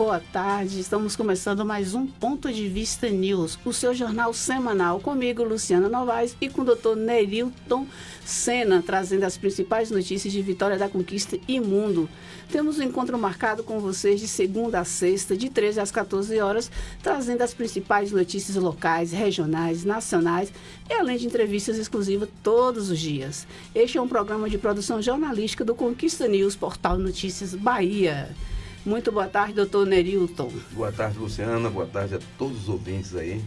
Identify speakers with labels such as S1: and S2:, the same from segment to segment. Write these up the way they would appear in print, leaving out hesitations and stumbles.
S1: boa tarde. Estamos começando mais um Ponto de Vista News, o seu jornal semanal, comigo, Luciana Novaes, e com o Dr. Nerilton Senna, trazendo as principais notícias de Vitória da Conquista e mundo. Temos um encontro marcado com vocês de segunda a sexta, de 13 às 14 horas, trazendo as principais notícias locais, regionais, nacionais e além de entrevistas exclusivas todos os dias. Este é um programa de produção jornalística do Conquista News, Portal Notícias Bahia. Muito boa tarde, doutor Nerilton.
S2: Boa tarde, Luciana. Boa tarde a todos os ouvintes aí.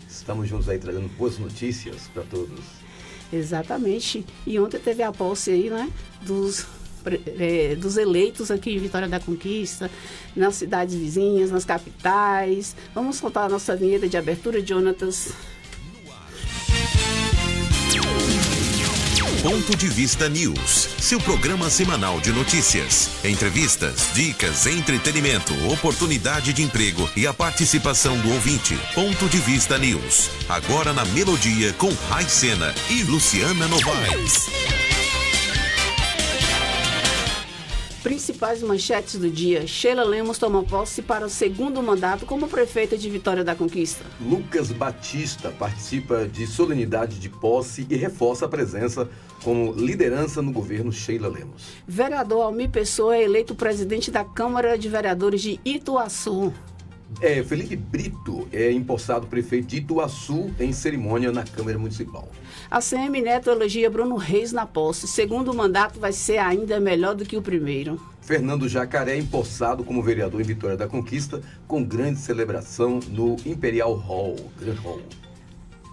S2: Estamos juntos aí trazendo boas notícias para todos.
S1: Exatamente. E ontem teve a posse aí, né, dos eleitos aqui em Vitória da Conquista, nas cidades vizinhas, nas capitais. Vamos soltar a nossa vinheta de abertura, Jonatas.
S3: Ponto de Vista News, seu programa semanal de notícias, entrevistas, dicas, entretenimento, oportunidade de emprego e a participação do ouvinte. Ponto de Vista News, agora na Melodia com Rai Sena e Luciana Novaes.
S1: Principais manchetes do dia. Sheila Lemos toma posse para o segundo mandato como prefeita de Vitória da Conquista.
S2: Lucas Batista participa de solenidade de posse e reforça a presença como liderança no governo Sheila Lemos.
S1: Vereador Almir Pessoa é eleito presidente da Câmara de Vereadores de Ituaçu.
S2: Felipe Brito é empossado prefeito de Ituaçu em cerimônia na Câmara Municipal.
S1: A CM Neto elogia Bruno Reis na posse. Segundo mandato vai ser ainda melhor do que o primeiro.
S2: Fernando Jacaré é empossado como vereador em Vitória da Conquista com grande celebração no Imperial Hall, Grand Hall.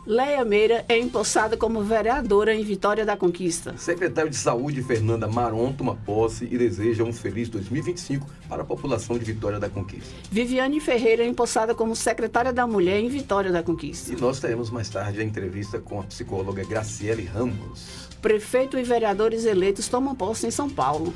S1: Leia Meira é empossada como vereadora em Vitória da Conquista.
S2: Secretário de Saúde Fernanda Maron toma posse e deseja um feliz 2025 para a população de Vitória da Conquista.
S1: Viviane Ferreira é empossada como secretária da Mulher em Vitória da Conquista.
S2: E nós teremos mais tarde a entrevista com a psicóloga Graciele Ramos.
S1: Prefeito e vereadores eleitos tomam posse em São Paulo.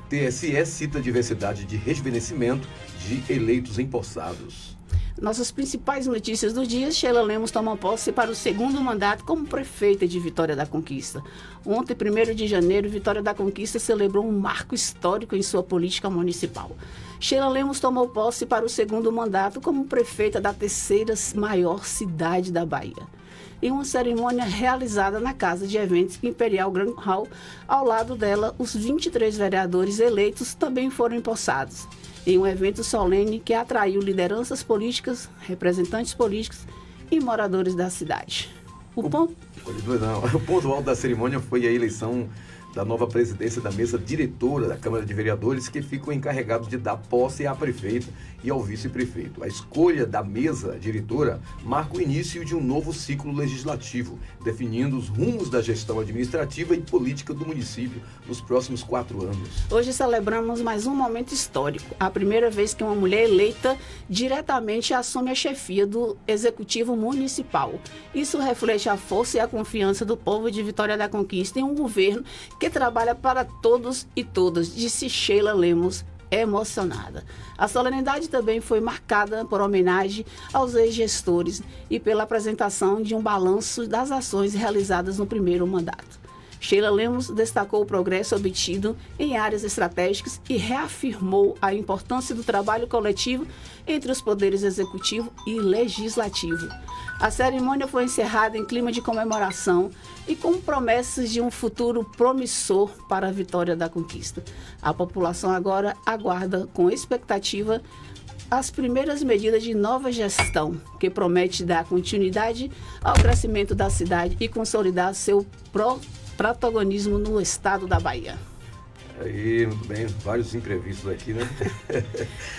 S2: TSE cita a diversidade de rejuvenescimento de eleitos empossados.
S1: Nossas principais notícias do dia. Sheila Lemos toma posse para o segundo mandato como prefeita de Vitória da Conquista. Ontem, 1º de janeiro, Vitória da Conquista celebrou um marco histórico em sua política municipal. Sheila Lemos tomou posse para o segundo mandato como prefeita da terceira maior cidade da Bahia. Em uma cerimônia realizada na Casa de Eventos Imperial Grand Hall, ao lado dela, os 23 vereadores eleitos também foram empossados. Em um evento solene que atraiu lideranças políticas, representantes políticos e moradores da cidade. O ponto
S2: alto da cerimônia foi a eleição da nova presidência da mesa diretora da Câmara de Vereadores, que ficam encarregados de dar posse à prefeita e ao vice-prefeito. A escolha da mesa diretora marca o início de um novo ciclo legislativo, definindo os rumos da gestão administrativa e política do município nos próximos 4 anos.
S1: Hoje celebramos mais um momento histórico, a primeira vez que uma mulher eleita diretamente assume a chefia do Executivo Municipal. Isso reflete a força e a confiança do povo de Vitória da Conquista em um governo que trabalha para todos e todas, disse Sheila Lemos, emocionada. A solenidade também foi marcada por homenagem aos ex-gestores e pela apresentação de um balanço das ações realizadas no primeiro mandato. Sheila Lemos destacou o progresso obtido em áreas estratégicas e reafirmou a importância do trabalho coletivo entre os poderes executivo e legislativo. A cerimônia foi encerrada em clima de comemoração e com promessas de um futuro promissor para a Vitória da Conquista. A população agora aguarda com expectativa as primeiras medidas de nova gestão, que promete dar continuidade ao crescimento da cidade e consolidar seu protagonismo no estado da Bahia.
S2: Aí, muito bem, vários imprevistos aqui, né?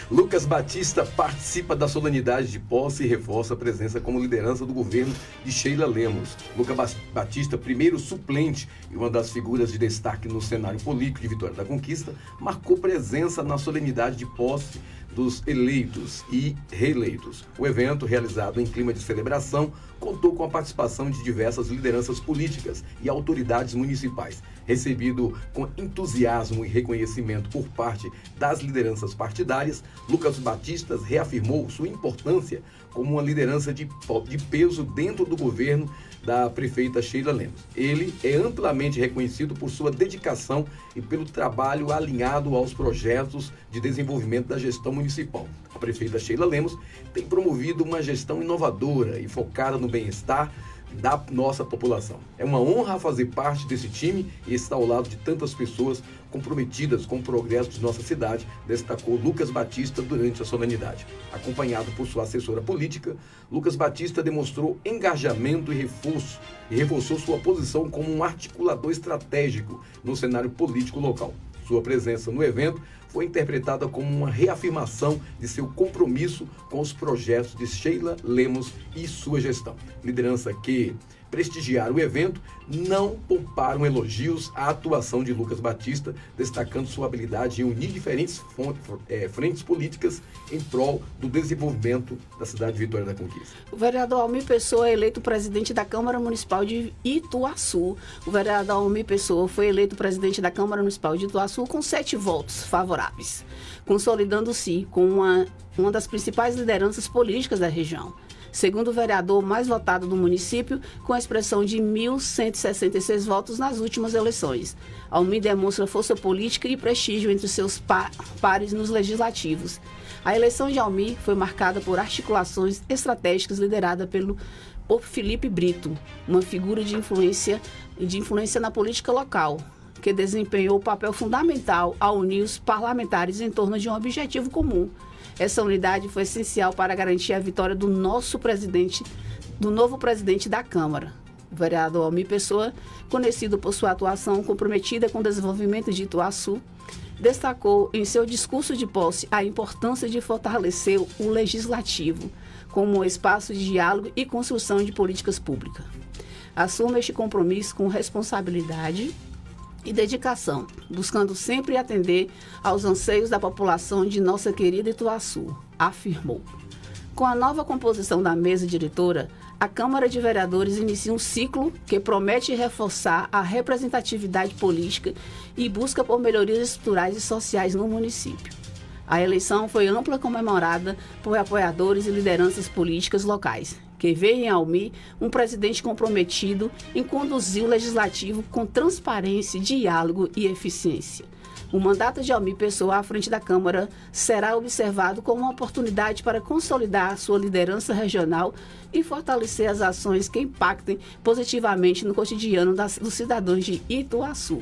S2: Lucas Batista participa da solenidade de posse e reforça a presença como liderança do governo de Sheila Lemos. Lucas Batista, primeiro suplente e uma das figuras de destaque no cenário político de Vitória da Conquista, marcou presença na solenidade de posse dos eleitos e reeleitos. O evento, realizado em clima de celebração, contou com a participação de diversas lideranças políticas e autoridades municipais. Recebido com entusiasmo e reconhecimento por parte das lideranças partidárias, Lucas Batista reafirmou sua importância como uma liderança de peso dentro do governo da prefeita Sheila Lemos. Ele é amplamente reconhecido por sua dedicação e pelo trabalho alinhado aos projetos de desenvolvimento da gestão municipal. A prefeita Sheila Lemos tem promovido uma gestão inovadora e focada no bem-estar da nossa população. É uma honra fazer parte desse time e estar ao lado de tantas pessoas comprometidas com o progresso de nossa cidade, destacou Lucas Batista durante a solenidade. Acompanhado por sua assessora política, Lucas Batista demonstrou engajamento e reforçou sua posição como um articulador estratégico no cenário político local. Sua presença no evento foi interpretada como uma reafirmação de seu compromisso com os projetos de Sheila Lemos e sua gestão. Liderança que prestigiaram o evento não pouparam elogios à atuação de Lucas Batista, destacando sua habilidade em unir diferentes frentes políticas em prol do desenvolvimento da cidade de Vitória da Conquista.
S1: O vereador Almir Pessoa é eleito presidente da Câmara Municipal de Ituaçu. O vereador Almir Pessoa foi eleito presidente da Câmara Municipal de Ituaçu com 7 votos favoráveis, consolidando-se como uma das principais lideranças políticas da região. Segundo o vereador mais votado do município, com a expressão de 1.166 votos nas últimas eleições. Almir demonstra força política e prestígio entre seus pares nos legislativos. A eleição de Almir foi marcada por articulações estratégicas lideradas por Felipe Brito, uma figura de influência na política local, que desempenhou papel fundamental ao unir os parlamentares em torno de um objetivo comum. Essa unidade foi essencial para garantir a vitória do novo presidente da Câmara. O vereador Almir Pessoa, conhecido por sua atuação comprometida com o desenvolvimento de Ituaçu, destacou em seu discurso de posse a importância de fortalecer o legislativo como um espaço de diálogo e construção de políticas públicas. Assuma este compromisso com responsabilidade e dedicação, buscando sempre atender aos anseios da população de nossa querida Ituaçu, afirmou. Com a nova composição da mesa diretora, a Câmara de Vereadores inicia um ciclo que promete reforçar a representatividade política e busca por melhorias estruturais e sociais no município. A eleição foi ampla comemorada por apoiadores e lideranças políticas locais, que veem em Almir um presidente comprometido em conduzir o legislativo com transparência, diálogo e eficiência. O mandato de Almir Pessoa à frente da Câmara será observado como uma oportunidade para consolidar sua liderança regional e fortalecer as ações que impactem positivamente no cotidiano dos cidadãos de Ituaçu.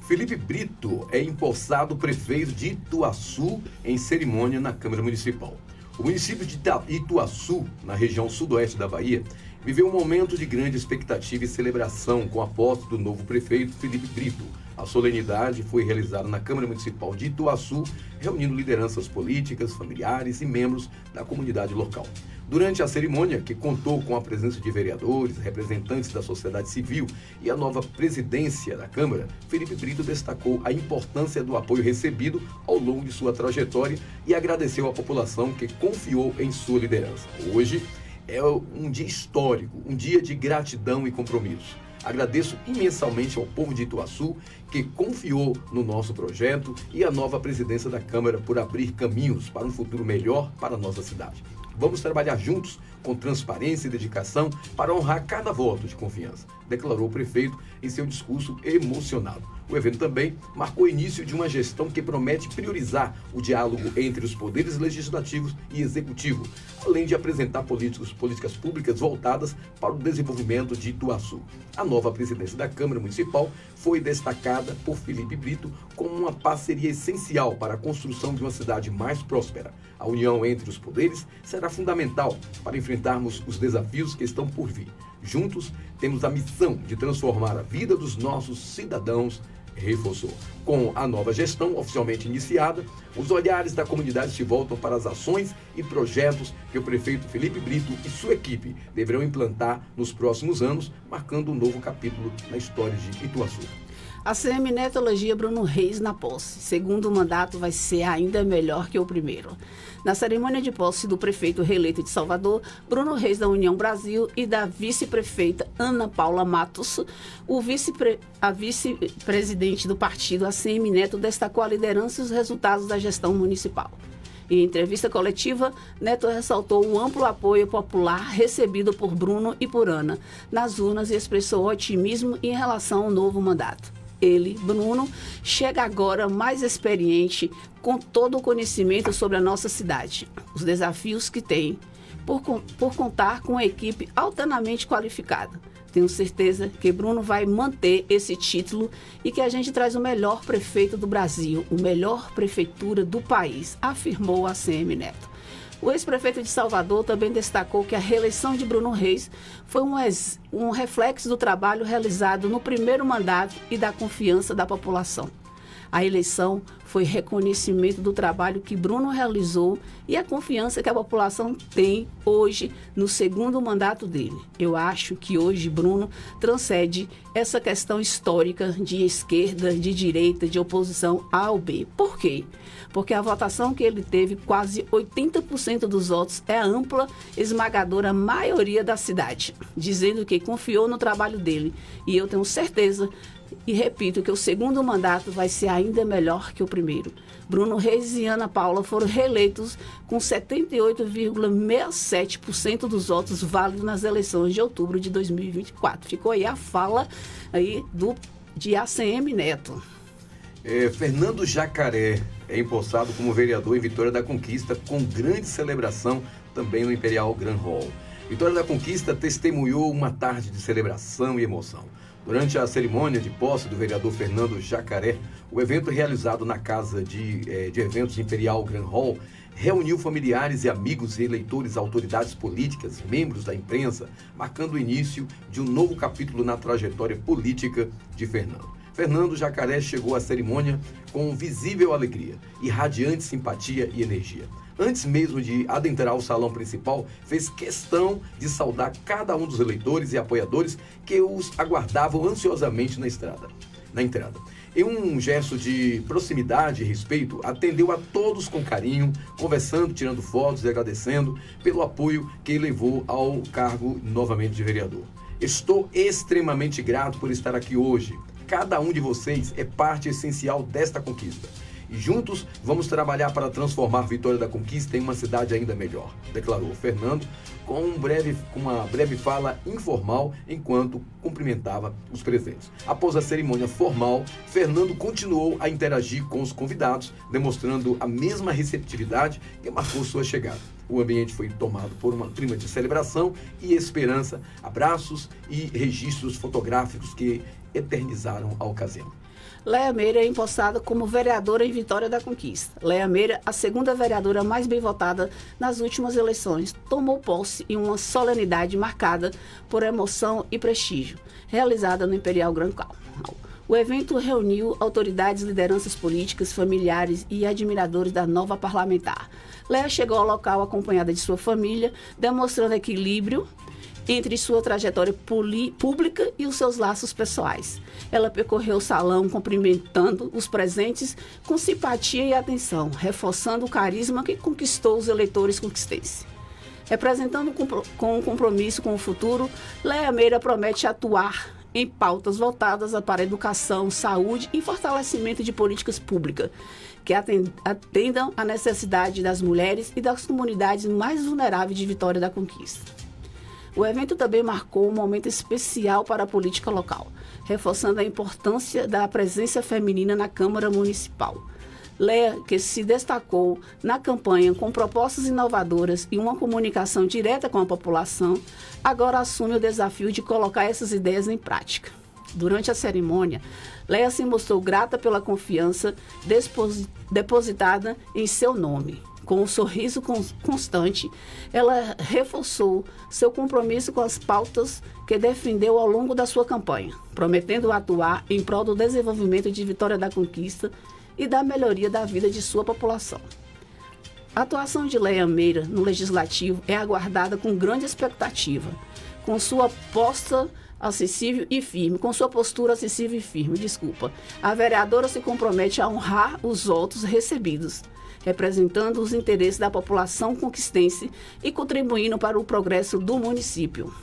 S2: Felipe Brito é empossado prefeito de Ituaçu em cerimônia na Câmara Municipal. O município de Ituaçu, na região sudoeste da Bahia, viveu um momento de grande expectativa e celebração com a posse do novo prefeito Felipe Brito. A solenidade foi realizada na Câmara Municipal de Ituaçu, reunindo lideranças políticas, familiares e membros da comunidade local. Durante a cerimônia, que contou com a presença de vereadores, representantes da sociedade civil e a nova presidência da Câmara, Felipe Brito destacou a importância do apoio recebido ao longo de sua trajetória e agradeceu à população que confiou em sua liderança. Hoje é um dia histórico, um dia de gratidão e compromisso. Agradeço imensamente ao povo de Ituaçu que confiou no nosso projeto e à nova presidência da Câmara por abrir caminhos para um futuro melhor para a nossa cidade. Vamos trabalhar juntos com transparência e dedicação para honrar cada voto de confiança, declarou o prefeito em seu discurso emocionado. O evento também marcou o início de uma gestão que promete priorizar o diálogo entre os poderes legislativos e executivo, além de apresentar políticas públicas voltadas para o desenvolvimento de Ituaçu. A nova presidência da Câmara Municipal foi destacada por Felipe Brito como uma parceria essencial para a construção de uma cidade mais próspera. A união entre os poderes será fundamental para enfrentarmos os desafios que estão por vir. Juntos, temos a missão de transformar a vida dos nossos cidadãos, reforçou. Com a nova gestão oficialmente iniciada, os olhares da comunidade se voltam para as ações e projetos que o prefeito Felipe Brito e sua equipe deverão implantar nos próximos anos, marcando um novo capítulo na história de Ituaçu.
S1: A CM-Neto elogia Bruno Reis na posse. Segundo o mandato vai ser ainda melhor que o primeiro. Na cerimônia de posse do prefeito reeleito de Salvador, Bruno Reis da União Brasil e da vice-prefeita Ana Paula Matos, a vice-presidente do partido, a CM-Neto, destacou a liderança e os resultados da gestão municipal. Em entrevista coletiva, Neto ressaltou o amplo apoio popular recebido por Bruno e por Ana nas urnas e expressou otimismo em relação ao novo mandato. Ele, Bruno, chega agora mais experiente, com todo o conhecimento sobre a nossa cidade, os desafios que tem, por contar com uma equipe altamente qualificada. Tenho certeza que Bruno vai manter esse título e que a gente traz o melhor prefeito do Brasil, o melhor prefeitura do país, afirmou ACM Neto. O ex-prefeito de Salvador também destacou que a reeleição de Bruno Reis foi um reflexo do trabalho realizado no primeiro mandato e da confiança da população. A eleição foi reconhecimento do trabalho que Bruno realizou e a confiança que a população tem hoje no segundo mandato dele. Eu acho que hoje Bruno transcende essa questão histórica de esquerda, de direita, de oposição A ou B. Por quê? Porque a votação que ele teve, quase 80% dos votos, é a ampla, esmagadora maioria da cidade, dizendo que confiou no trabalho dele. E eu tenho certeza e repito que o segundo mandato vai ser ainda melhor que o primeiro. Bruno Reis e Ana Paula foram reeleitos com 78,67% dos votos válidos nas eleições de outubro de 2024. Ficou aí a fala aí de ACM Neto.
S2: Fernando Jacaré é empossado como vereador em Vitória da Conquista, com grande celebração também no Imperial Grand Hall. Vitória da Conquista testemunhou uma tarde de celebração e emoção. Durante a cerimônia de posse do vereador Fernando Jacaré, o evento realizado na Casa de Eventos Imperial Grand Hall reuniu familiares e amigos e eleitores, autoridades políticas, membros da imprensa, marcando o início de um novo capítulo na trajetória política de Fernando. Fernando Jacaré chegou à cerimônia com visível alegria, irradiante simpatia e energia. Antes mesmo de adentrar o salão principal, fez questão de saudar cada um dos eleitores e apoiadores que os aguardavam ansiosamente na entrada. Em um gesto de proximidade e respeito, atendeu a todos com carinho, conversando, tirando fotos e agradecendo pelo apoio que levou ao cargo novamente de vereador. Estou extremamente grato por estar aqui hoje. Cada um de vocês é parte essencial desta conquista. E juntos vamos trabalhar para transformar Vitória da Conquista em uma cidade ainda melhor, declarou Fernando com uma breve fala informal enquanto cumprimentava os presentes. Após a cerimônia formal, Fernando continuou a interagir com os convidados, demonstrando a mesma receptividade que marcou sua chegada. O ambiente foi tomado por uma clima de celebração e esperança, abraços e registros fotográficos que eternizaram a ocasião.
S1: Leia Meira é empossada como vereadora em Vitória da Conquista. Leia Meira, a segunda vereadora mais bem votada nas últimas eleições, tomou posse em uma solenidade marcada por emoção e prestígio, realizada no Imperial Grand Hall. O evento reuniu autoridades, lideranças políticas, familiares e admiradores da nova parlamentar. Leia chegou ao local acompanhada de sua família, demonstrando equilíbrio entre sua trajetória pública e os seus laços pessoais. Ela percorreu o salão cumprimentando os presentes com simpatia e atenção, reforçando o carisma que conquistou os eleitores conquistenses. Representando com um compromisso com o futuro, Leia Meira promete atuar em pautas voltadas para a educação, saúde e fortalecimento de políticas públicas que atendam à necessidade das mulheres e das comunidades mais vulneráveis de Vitória da Conquista. O evento também marcou um momento especial para a política local, reforçando a importância da presença feminina na Câmara Municipal. Leia, que se destacou na campanha com propostas inovadoras e uma comunicação direta com a população, agora assume o desafio de colocar essas ideias em prática. Durante a cerimônia, Leia se mostrou grata pela confiança depositada em seu nome. Com um sorriso constante, ela reforçou seu compromisso com as pautas que defendeu ao longo da sua campanha, prometendo atuar em prol do desenvolvimento de Vitória da Conquista e da melhoria da vida de sua população. A atuação de Leia Meira no Legislativo é aguardada com grande expectativa, com sua postura acessível e firme. A vereadora se compromete a honrar os votos recebidos, representando os interesses da população conquistense e contribuindo para o progresso do município.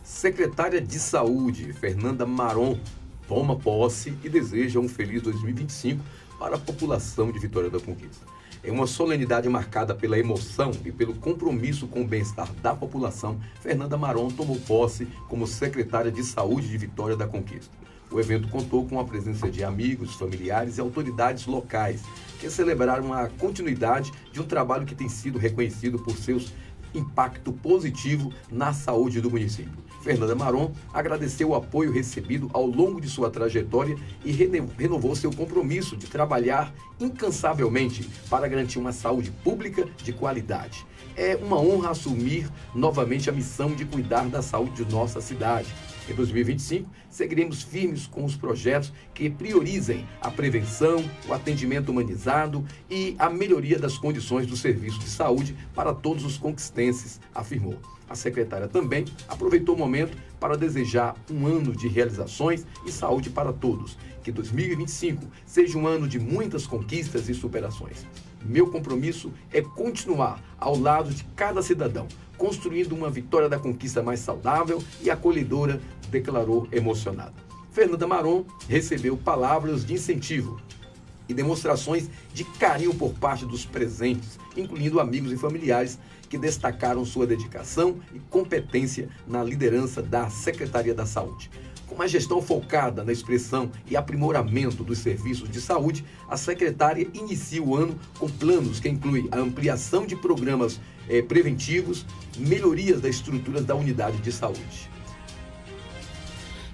S2: Secretária de Saúde, Fernanda Maron, toma posse e deseja um feliz 2025 para a população de Vitória da Conquista. Em uma solenidade marcada pela emoção e pelo compromisso com o bem-estar da população, Fernanda Maron tomou posse como secretária de Saúde de Vitória da Conquista. O evento contou com a presença de amigos, familiares e autoridades locais, que celebraram a continuidade de um trabalho que tem sido reconhecido por seus impacto positivo na saúde do município. Fernanda Maron agradeceu o apoio recebido ao longo de sua trajetória e renovou seu compromisso de trabalhar incansavelmente para garantir uma saúde pública de qualidade. É uma honra assumir novamente a missão de cuidar da saúde de nossa cidade. Em 2025, seguiremos firmes com os projetos que priorizem a prevenção, o atendimento humanizado e a melhoria das condições do serviço de saúde para todos os conquistenses, afirmou. A secretária também aproveitou o momento para desejar um ano de realizações e saúde para todos. Que 2025 seja um ano de muitas conquistas e superações. Meu compromisso é continuar ao lado de cada cidadão, construindo uma Vitória da Conquista mais saudável e acolhedora, declarou emocionada. Fernanda Maron recebeu palavras de incentivo e demonstrações de carinho por parte dos presentes, incluindo amigos e familiares que destacaram sua dedicação e competência na liderança da Secretaria da Saúde. Com uma gestão focada na expressão e aprimoramento dos serviços de saúde, a secretária inicia o ano com planos que incluem a ampliação de programas preventivos, melhorias da estrutura da unidade de saúde.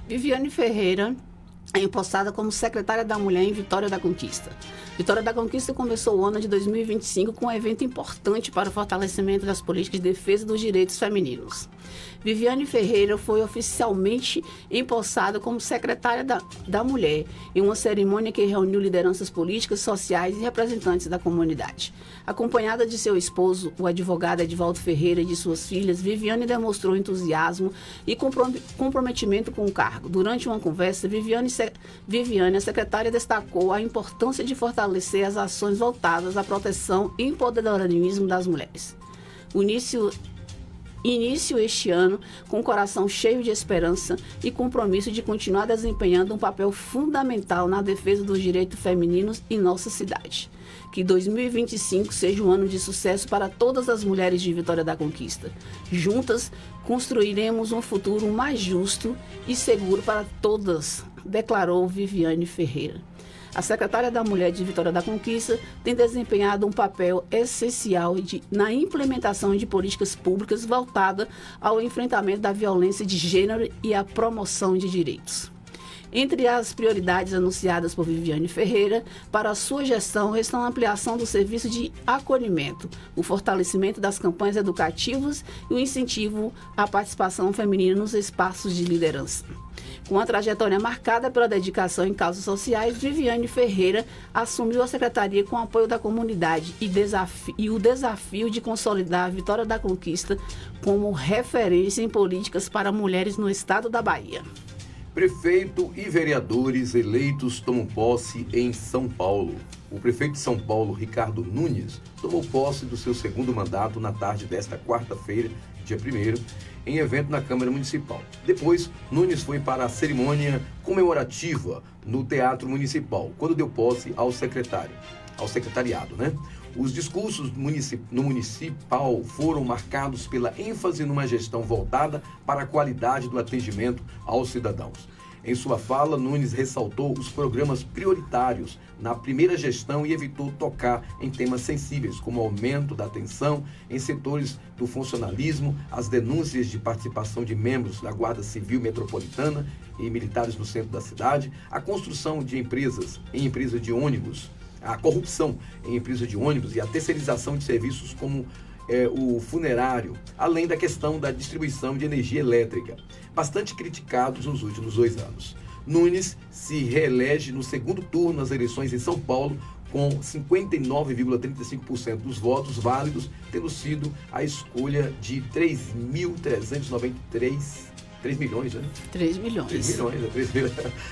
S1: Viviane Ferreira é empossada como secretária da Mulher em Vitória da Conquista. Vitória da Conquista começou o ano de 2025 com um evento importante para o fortalecimento das políticas de defesa dos direitos femininos. Viviane Ferreira foi oficialmente empossada como secretária da Mulher em uma cerimônia que reuniu lideranças políticas, sociais e representantes da comunidade. Acompanhada de seu esposo, o advogado Edivaldo Ferreira, e de suas filhas, Viviane demonstrou entusiasmo e comprometimento com o cargo. Durante uma conversa, Viviane, a secretária, destacou a importância de fortalecer as ações voltadas à proteção e empoderamento das mulheres. Início este ano com o coração cheio de esperança e compromisso de continuar desempenhando um papel fundamental na defesa dos direitos femininos em nossa cidade. Que 2025 seja um ano de sucesso para todas as mulheres de Vitória da Conquista. Juntas, construiremos um futuro mais justo e seguro para todas, declarou Viviane Ferreira. A secretária da Mulher de Vitória da Conquista tem desempenhado um papel essencial na implementação de políticas públicas voltadas ao enfrentamento da violência de gênero e à promoção de direitos. Entre as prioridades anunciadas por Viviane Ferreira para a sua gestão estão a ampliação do serviço de acolhimento, o fortalecimento das campanhas educativas e o incentivo à participação feminina nos espaços de liderança. Com uma trajetória marcada pela dedicação em causas sociais, Viviane Ferreira assumiu a secretaria com apoio da comunidade e o desafio de consolidar a Vitória da Conquista como referência em políticas para mulheres no estado da Bahia.
S2: Prefeito e vereadores eleitos tomam posse em São Paulo. O prefeito de São Paulo, Ricardo Nunes, tomou posse do seu segundo mandato na tarde desta quarta-feira, dia 1º, em evento na Câmara Municipal. Depois, Nunes foi para a cerimônia comemorativa no Teatro Municipal, quando deu posse ao secretariado, Os discursos no municipal foram marcados pela ênfase numa gestão voltada para a qualidade do atendimento aos cidadãos. Em sua fala, Nunes ressaltou os programas prioritários na primeira gestão e evitou tocar em temas sensíveis, como o aumento da atenção em setores do funcionalismo, as denúncias de participação de membros da Guarda Civil Metropolitana e militares no centro da cidade, a construção de empresas de ônibus, a corrupção em empresas de ônibus e a terceirização de serviços como o funerário, além da questão da distribuição de energia elétrica, bastante criticados nos últimos 2 anos. Nunes se reelege no segundo turno nas eleições em São Paulo com 59,35% dos votos válidos, tendo sido a escolha de 3 milhões, 3 milhões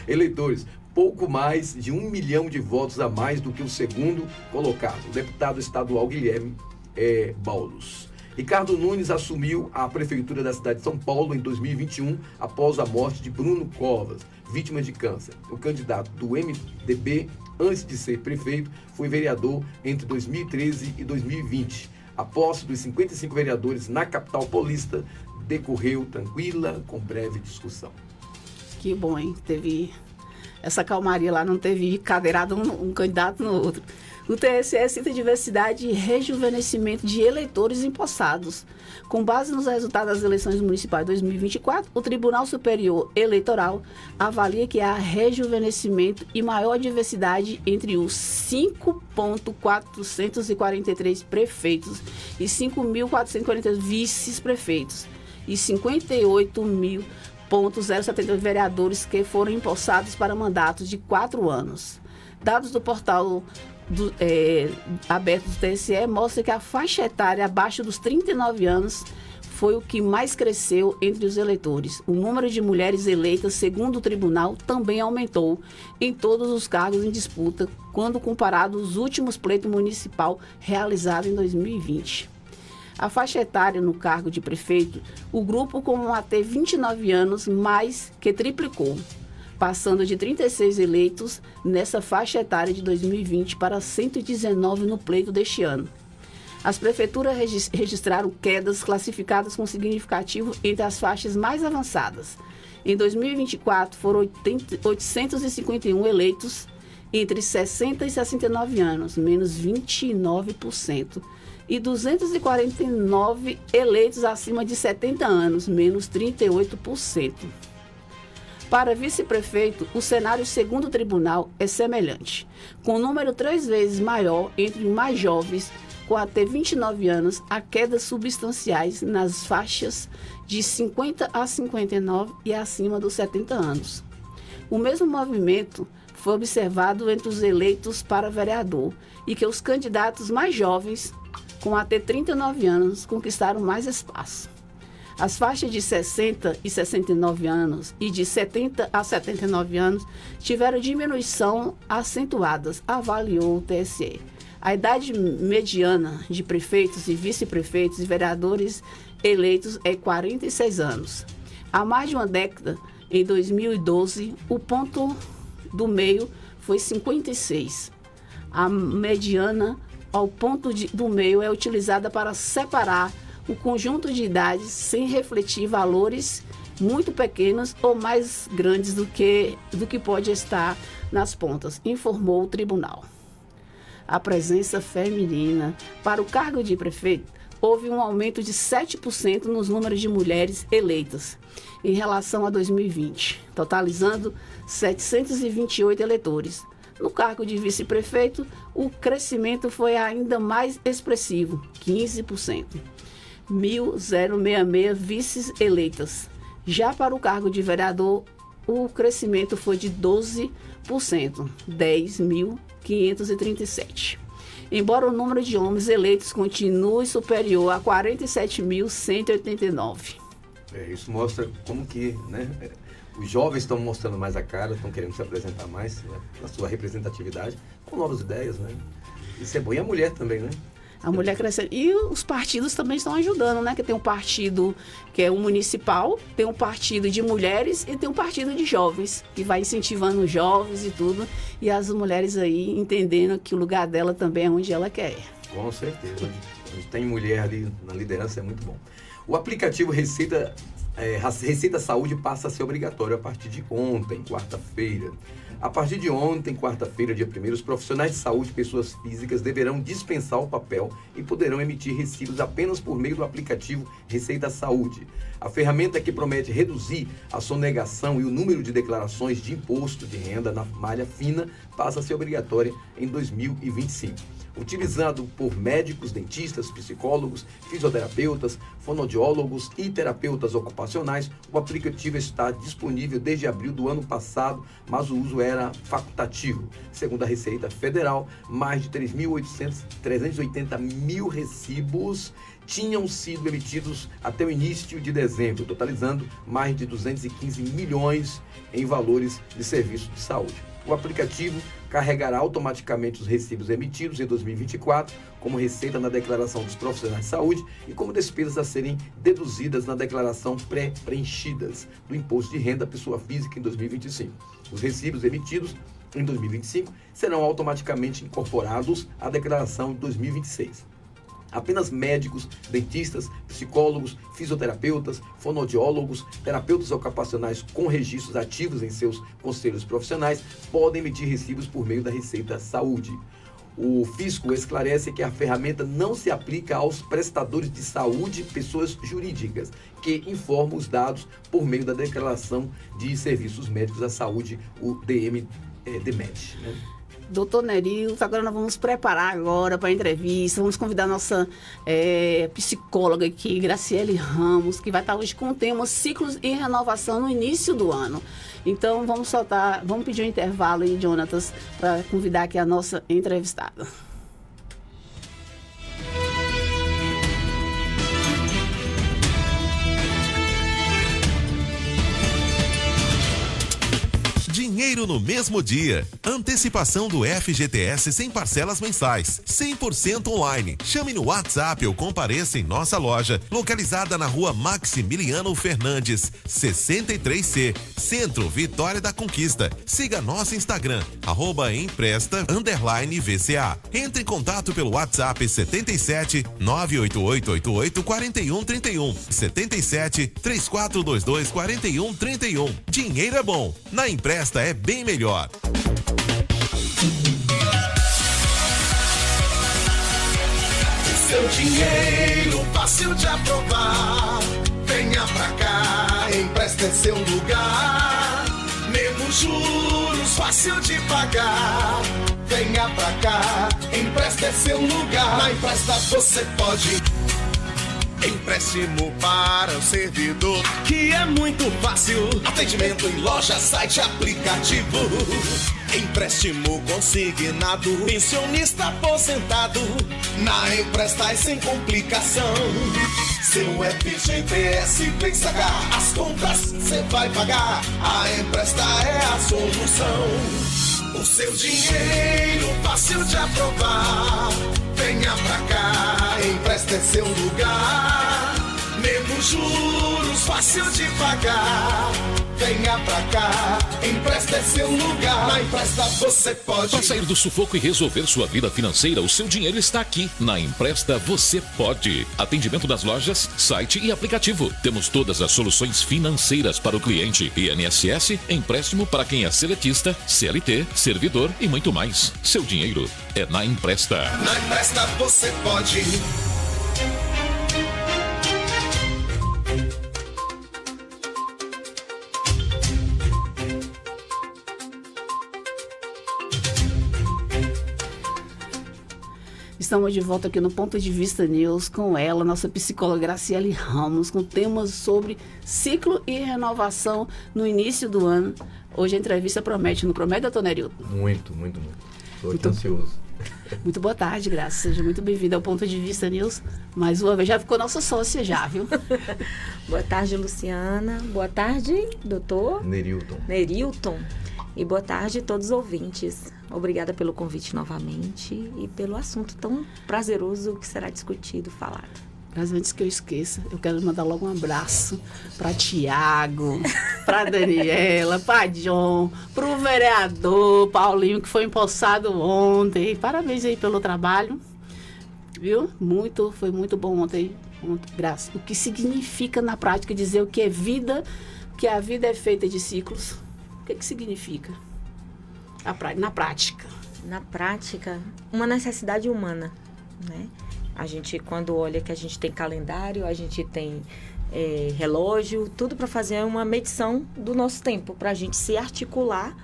S2: eleitores. Pouco mais de 1 milhão de votos a mais do que o segundo colocado, o deputado estadual Guilherme Boulos. Ricardo Nunes assumiu a prefeitura da cidade de São Paulo em 2021, após a morte de Bruno Covas, vítimas de câncer. O candidato do MDB, antes de ser prefeito, foi vereador entre 2013 e 2020. A posse dos 55 vereadores na capital paulista decorreu tranquila, com breve discussão.
S1: Que bom, hein? Teve essa calmaria lá, não teve cadeirada um candidato no outro. O TSE cita diversidade e rejuvenescimento de eleitores empossados. Com base nos resultados das eleições municipais de 2024, o Tribunal Superior Eleitoral avalia que há rejuvenescimento e maior diversidade entre os 5.443 prefeitos e 5.443 vice-prefeitos e 58.070 vereadores que foram empossados para mandatos de 4 anos. Dados do portal aberto do TSE mostra que a faixa etária abaixo dos 39 anos foi o que mais cresceu entre os eleitores. O número de mulheres eleitas, segundo o tribunal, também aumentou em todos os cargos em disputa, quando comparado aos últimos pleitos municipal realizados em 2020. A faixa etária no cargo de prefeito, o grupo com até 29 anos mais que triplicou, passando de 36 eleitos nessa faixa etária de 2020 para 119 no pleito deste ano. As prefeituras registraram quedas classificadas com significativo entre as faixas mais avançadas. Em 2024, foram 851 eleitos entre 60 e 69 anos, menos 29%, e 249 eleitos acima de 70 anos, menos 38%. Para vice-prefeito, o cenário segundo o tribunal é semelhante, com um número 3 vezes maior entre mais jovens, com até 29 anos, há quedas substanciais nas faixas de 50 a 59 e acima dos 70 anos. O mesmo movimento foi observado entre os eleitos para vereador e que os candidatos mais jovens, com até 39 anos, conquistaram mais espaço. As faixas de 60 e 69 anos e de 70 a 79 anos tiveram diminuição acentuadas, avaliou o TSE. A idade mediana de prefeitos e vice-prefeitos e vereadores eleitos é 46 anos. Há mais de uma década, em 2012, o ponto do meio foi 56. A mediana ao ponto do meio é utilizada para separar o conjunto de idades sem refletir valores muito pequenos ou mais grandes do que pode estar nas pontas, informou o tribunal. A presença feminina para o cargo de prefeito houve um aumento de 7% nos números de mulheres eleitas em relação a 2020, totalizando 728 eleitores. No cargo de vice-prefeito, o crescimento foi ainda mais expressivo, 15%. 1.066 vices eleitas. Já para o cargo de vereador, o crescimento foi de 12%, 10.537. Embora o número de homens eleitos continue superior a 47.189.
S2: Isso mostra como que, os jovens estão mostrando mais a cara, estão querendo se apresentar mais, na sua representatividade, com novas ideias, Isso é bom. E a mulher também,
S1: A mulher crescendo. E os partidos também estão ajudando, Que tem um partido que é o municipal, tem um partido de mulheres e tem um partido de jovens, que vai incentivando os jovens e tudo. E as mulheres aí entendendo que o lugar dela também é onde ela quer.
S2: Com certeza. Onde tem mulher ali na liderança é muito bom. O aplicativo Receita Saúde passa a ser obrigatório a partir de ontem, quarta-feira. A partir de ontem, quarta-feira, dia 1º, os profissionais de saúde e pessoas físicas deverão dispensar o papel e poderão emitir recibos apenas por meio do aplicativo Receita Saúde. A ferramenta que promete reduzir a sonegação e o número de declarações de imposto de renda na malha fina passa a ser obrigatória em 2025. Utilizado por médicos, dentistas, psicólogos, fisioterapeutas, fonoaudiólogos e terapeutas ocupacionais, o aplicativo está disponível desde abril do ano passado, mas o uso era facultativo. Segundo a Receita Federal, mais de 380 mil recibos tinham sido emitidos até o início de dezembro, totalizando mais de 215 milhões em valores de serviços de saúde. O aplicativo carregará automaticamente os recibos emitidos em 2024 como receita na declaração dos profissionais de saúde e como despesas a serem deduzidas na declaração pré-preenchidas do Imposto de Renda à Pessoa Física em 2025. Os recibos emitidos em 2025 serão automaticamente incorporados à declaração de 2026. Apenas médicos, dentistas, psicólogos, fisioterapeutas, fonoaudiólogos, terapeutas ocupacionais com registros ativos em seus conselhos profissionais podem emitir recibos por meio da Receita Saúde. O fisco esclarece que a ferramenta não se aplica aos prestadores de saúde, pessoas jurídicas, que informam os dados por meio da declaração de serviços médicos à saúde, o DMED, né?
S1: Doutor Nerilton, agora nós vamos preparar agora para a entrevista, vamos convidar a nossa psicóloga aqui, Graciele Ramos, que vai estar hoje com o tema Ciclos e Renovação no início do ano. Então vamos pedir um intervalo aí, Jonatas, para convidar aqui a nossa entrevistada.
S3: Dinheiro no mesmo dia. Antecipação do FGTS sem parcelas mensais. 100% online. Chame no WhatsApp ou compareça em nossa loja, localizada na rua Maximiliano Fernandes, 63C, Centro, Vitória da Conquista. Siga nosso Instagram, @empresta_VCA. Entre em contato pelo WhatsApp 77 98888 4131. 77 3422 4131. Dinheiro é bom. Na Empresta é bem melhor.
S4: Seu dinheiro fácil de aprovar. Venha pra cá, Empresta é seu lugar. Menos juros, fácil de pagar. Venha pra cá, Empresta é seu lugar. Na Empresta você pode. Empréstimo para o servidor, que é muito fácil. Atendimento em loja, site, aplicativo. Empréstimo consignado, pensionista aposentado. Na Empresta é sem complicação. Seu FGTS vem sacar, as contas cê vai pagar. A Empresta é a solução. O seu dinheiro fácil de aprovar. Venha pra cá, Empresta é seu lugar. Menos juros, fácil de pagar. Venha pra cá, Empresta é seu lugar. Na Empresta você pode.
S5: Para sair do sufoco e resolver sua vida financeira, o seu dinheiro está aqui. Na Empresta você pode. Atendimento das lojas, site e aplicativo. Temos todas as soluções financeiras para o cliente. INSS, empréstimo para quem é seletista, CLT, servidor e muito mais. Seu dinheiro é na Empresta.
S4: Na Empresta você pode.
S1: Estamos de volta aqui no Ponto de Vista News com ela, nossa psicóloga Graciele Ramos, com temas sobre ciclo e renovação no início do ano. Hoje a entrevista promete, não promete, doutor Nerilton?
S2: Muito. Estou ansioso.
S1: Muito boa tarde, Graça. Seja muito bem-vinda ao Ponto de Vista News. Mais uma vez, já ficou nossa sócia já, viu?
S6: Boa tarde, Luciana. Boa tarde, doutor Nerilton. E boa tarde a todos os ouvintes. Obrigada pelo convite novamente e pelo assunto tão prazeroso que será discutido, falado.
S1: Mas antes que eu esqueça, eu quero mandar logo um abraço para Tiago, para Daniela, para John, para o vereador Paulinho, que foi empossado ontem. Parabéns aí pelo trabalho, viu? Foi muito bom ontem. Graças. O que significa na prática dizer o que é vida, que a vida é feita de ciclos? O que significa na prática?
S6: Na prática, uma necessidade humana, né? A gente, quando olha que a gente tem calendário, a gente tem relógio, tudo para fazer uma medição do nosso tempo, para a gente se articular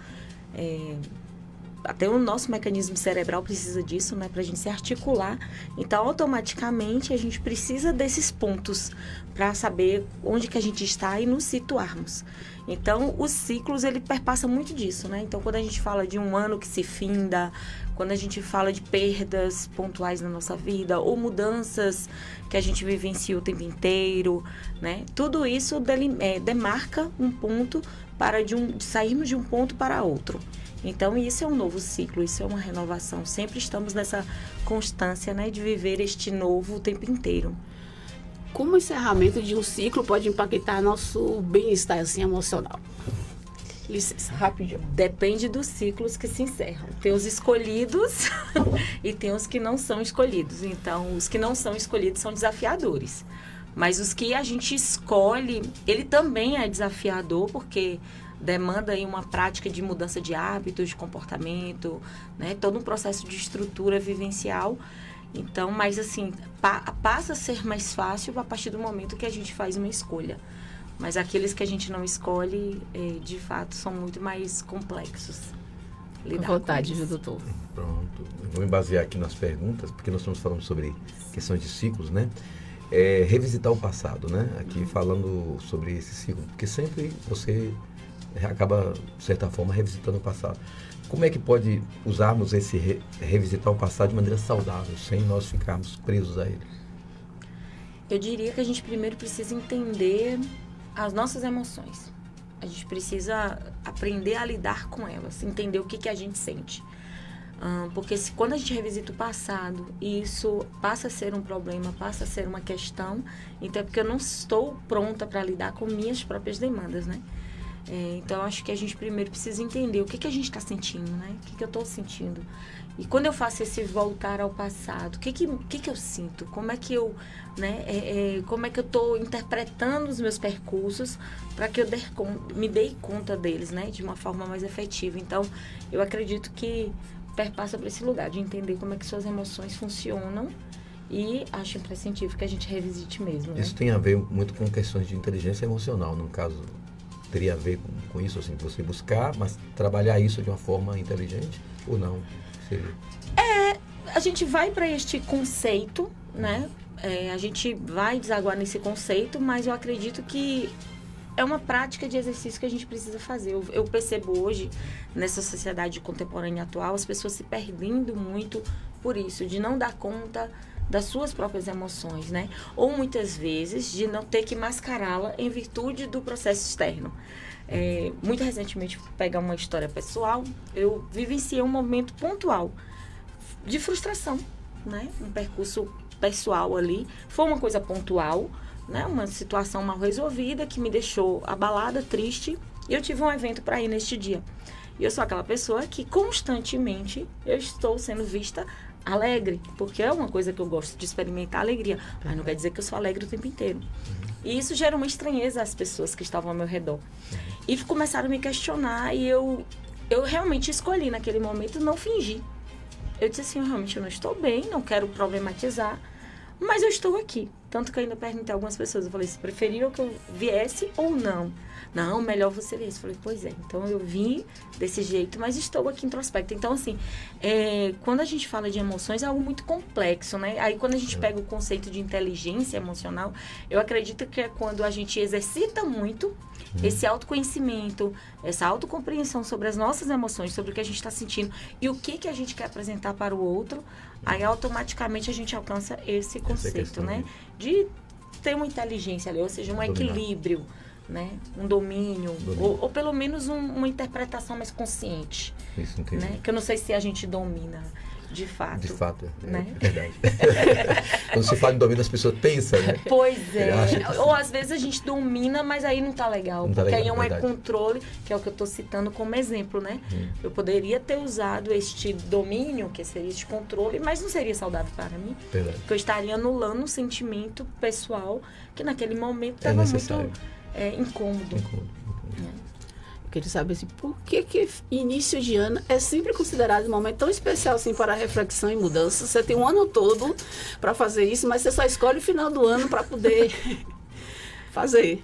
S6: até o nosso mecanismo cerebral precisa disso, né, para a gente se articular. Então, automaticamente, a gente precisa desses pontos para saber onde que a gente está e nos situarmos. Então, os ciclos, ele perpassa muito disso, né? Então, quando a gente fala de um ano que se finda, quando a gente fala de perdas pontuais na nossa vida, ou mudanças que a gente vivencia o tempo inteiro, né? Tudo isso demarca um ponto de sairmos de um ponto para outro. Então, isso é um novo ciclo, isso é uma renovação. Sempre estamos nessa constância, né, de viver este novo o tempo inteiro.
S1: Como o encerramento de um ciclo pode impactar nosso bem-estar assim, emocional? Licença, rapidinho.
S6: Depende dos ciclos que se encerram. Tem os escolhidos e tem os que não são escolhidos. Então, os que não são escolhidos são desafiadores. Mas os que a gente escolhe, ele também é desafiador, porque demanda aí uma prática de mudança de hábitos, de comportamento, né? Todo um processo de estrutura vivencial. Então, mas assim, passa a ser mais fácil a partir do momento que a gente faz uma escolha. Mas aqueles que a gente não escolhe, de fato, são muito mais complexos.
S1: À vontade, viu, doutor?
S7: Pronto. Eu vou me basear aqui nas perguntas, porque nós estamos falando sobre questões de ciclos, né? Revisitar o passado, né? Aqui falando sobre esse ciclo, porque sempre você acaba, de certa forma, revisitando o passado. Como é que pode usarmos esse revisitar o passado de maneira saudável, sem nós ficarmos presos a ele?
S6: Eu diria que a gente primeiro precisa entender as nossas emoções. A gente precisa aprender a lidar com elas, entender o que a gente sente. Porque quando a gente revisita o passado e isso passa a ser um problema, passa a ser uma questão, então é porque eu não estou pronta para lidar com minhas próprias demandas, né? Então, acho que a gente primeiro precisa entender o que a gente está sentindo, né? O que eu estou sentindo. E quando eu faço esse voltar ao passado, o que eu sinto? Como é que eu, né? Como é que eu estou interpretando os meus percursos para que eu me dê conta deles, né? De uma forma mais efetiva. Então, eu acredito que perpassa para esse lugar de entender como é que suas emoções funcionam. E acho imprescindível que a gente revisite mesmo, né?
S7: Isso tem a ver muito com questões de inteligência emocional, no caso. Teria a ver com isso, assim, você buscar, mas trabalhar isso de uma forma inteligente ou não?
S6: A gente vai para este conceito, né? A gente vai desaguar nesse conceito, mas eu acredito que é uma prática de exercício que a gente precisa fazer. Eu percebo hoje, nessa sociedade contemporânea atual, as pessoas se perdendo muito por isso, de não dar conta das suas próprias emoções, né? Ou muitas vezes de não ter que mascará-la em virtude do processo externo. Muito recentemente, vou pegar uma história pessoal, eu vivenciei um momento pontual de frustração, né? Um percurso pessoal ali, foi uma coisa pontual, né? Uma situação mal resolvida que me deixou abalada, triste, e eu tive um evento para ir neste dia. E eu sou aquela pessoa que constantemente eu estou sendo vista alegre, porque é uma coisa que eu gosto de experimentar alegria, mas não quer dizer que eu sou alegre o tempo inteiro. E isso gera uma estranheza às pessoas que estavam ao meu redor. E começaram a me questionar e eu realmente escolhi naquele momento não fingir. Eu disse assim, realmente eu não estou bem, não quero problematizar, mas eu estou aqui. Tanto que eu ainda perguntei a algumas pessoas, eu falei, se preferiram que eu viesse ou não? Não, melhor você viesse. Eu falei, pois é, então eu vim desse jeito, mas estou aqui introspecto. Então, assim, quando a gente fala de emoções, é algo muito complexo, né? Aí, quando a gente pega o conceito de inteligência emocional, eu acredito que é quando a gente exercita muito esse autoconhecimento, essa autocompreensão sobre as nossas emoções, sobre o que a gente está sentindo e o que a gente quer apresentar para o outro, aí automaticamente a gente alcança esse conceito, né? De ter uma inteligência ali, ou seja, um equilíbrio, né? Um domínio. Ou pelo menos uma interpretação mais consciente. Isso, entendi. Né? Que eu não sei se a gente domina de fato.
S7: De fato,
S6: né?
S7: É verdade. Quando se fala em domínio, as pessoas pensam, né?
S6: Pois é. Ou às vezes a gente domina, mas aí não tá legal. Porque aí é controle, que é o que eu tô citando como exemplo, né? Eu poderia ter usado este domínio, que seria este controle, mas não seria saudável para mim. Verdade. Porque eu estaria anulando um sentimento pessoal que naquele momento estava muito incômodo.
S1: Eu queria saber assim, por que início de ano é sempre considerado um momento tão especial assim para reflexão e mudança? Você tem um ano todo para fazer isso, mas você só escolhe o final do ano para poder fazer.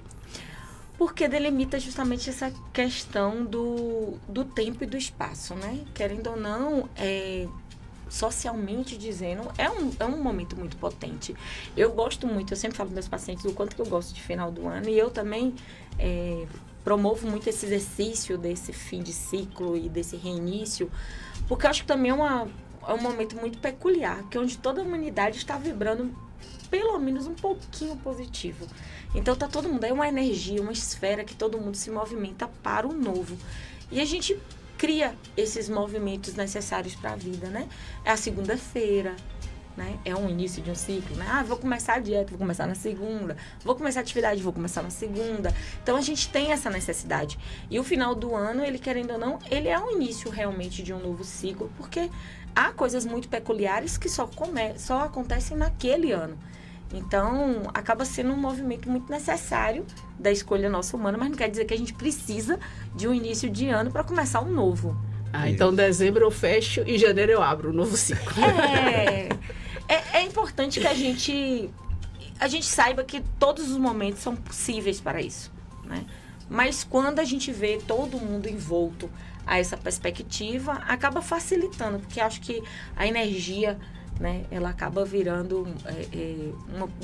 S6: Porque delimita justamente essa questão do tempo e do espaço, né? Querendo ou não, socialmente dizendo, é um momento muito potente. Eu gosto muito, eu sempre falo para meus pacientes o quanto que eu gosto de final do ano, e eu também promovo muito esse exercício desse fim de ciclo e desse reinício, porque eu acho que também é um momento muito peculiar, que é onde toda a humanidade está vibrando pelo menos um pouquinho positivo. Então tá todo mundo, é uma energia, uma esfera que todo mundo se movimenta para o novo. E a gente cria esses movimentos necessários para a vida, né? É a segunda-feira, né? É um início de um ciclo, né? Vou começar a dieta, vou começar na segunda. Vou começar a atividade, vou começar na segunda. Então a gente tem essa necessidade. E o final do ano, ele querendo ou não, ele é um início realmente de um novo ciclo, porque há coisas muito peculiares que só acontecem naquele ano. Então, acaba sendo um movimento muito necessário da escolha nossa humana, mas não quer dizer que a gente precisa de um início de ano para começar um novo.
S1: Então, dezembro eu fecho e janeiro eu abro um novo ciclo.
S6: É importante que a gente saiba que todos os momentos são possíveis para isso, né? Mas quando a gente vê todo mundo envolto a essa perspectiva, acaba facilitando, porque acho que a energia, né, ela acaba virando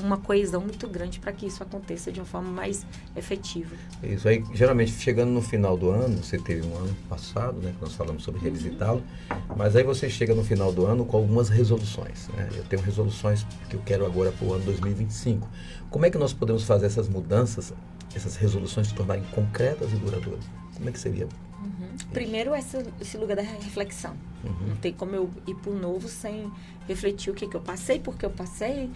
S6: uma coesão muito grande para que isso aconteça de uma forma mais efetiva.
S7: Isso aí, geralmente, chegando no final do ano, você teve um ano passado, né, que nós falamos sobre revisitá-lo, mas aí você chega no final do ano com algumas resoluções, né? Eu tenho resoluções que eu quero agora para o ano 2025. Como é que nós podemos fazer essas mudanças, essas resoluções se tornarem concretas e duradouras? Como é que seria?
S6: Primeiro, esse lugar da reflexão. Não tem como eu ir para o novo sem refletir o que eu passei, por que eu passei,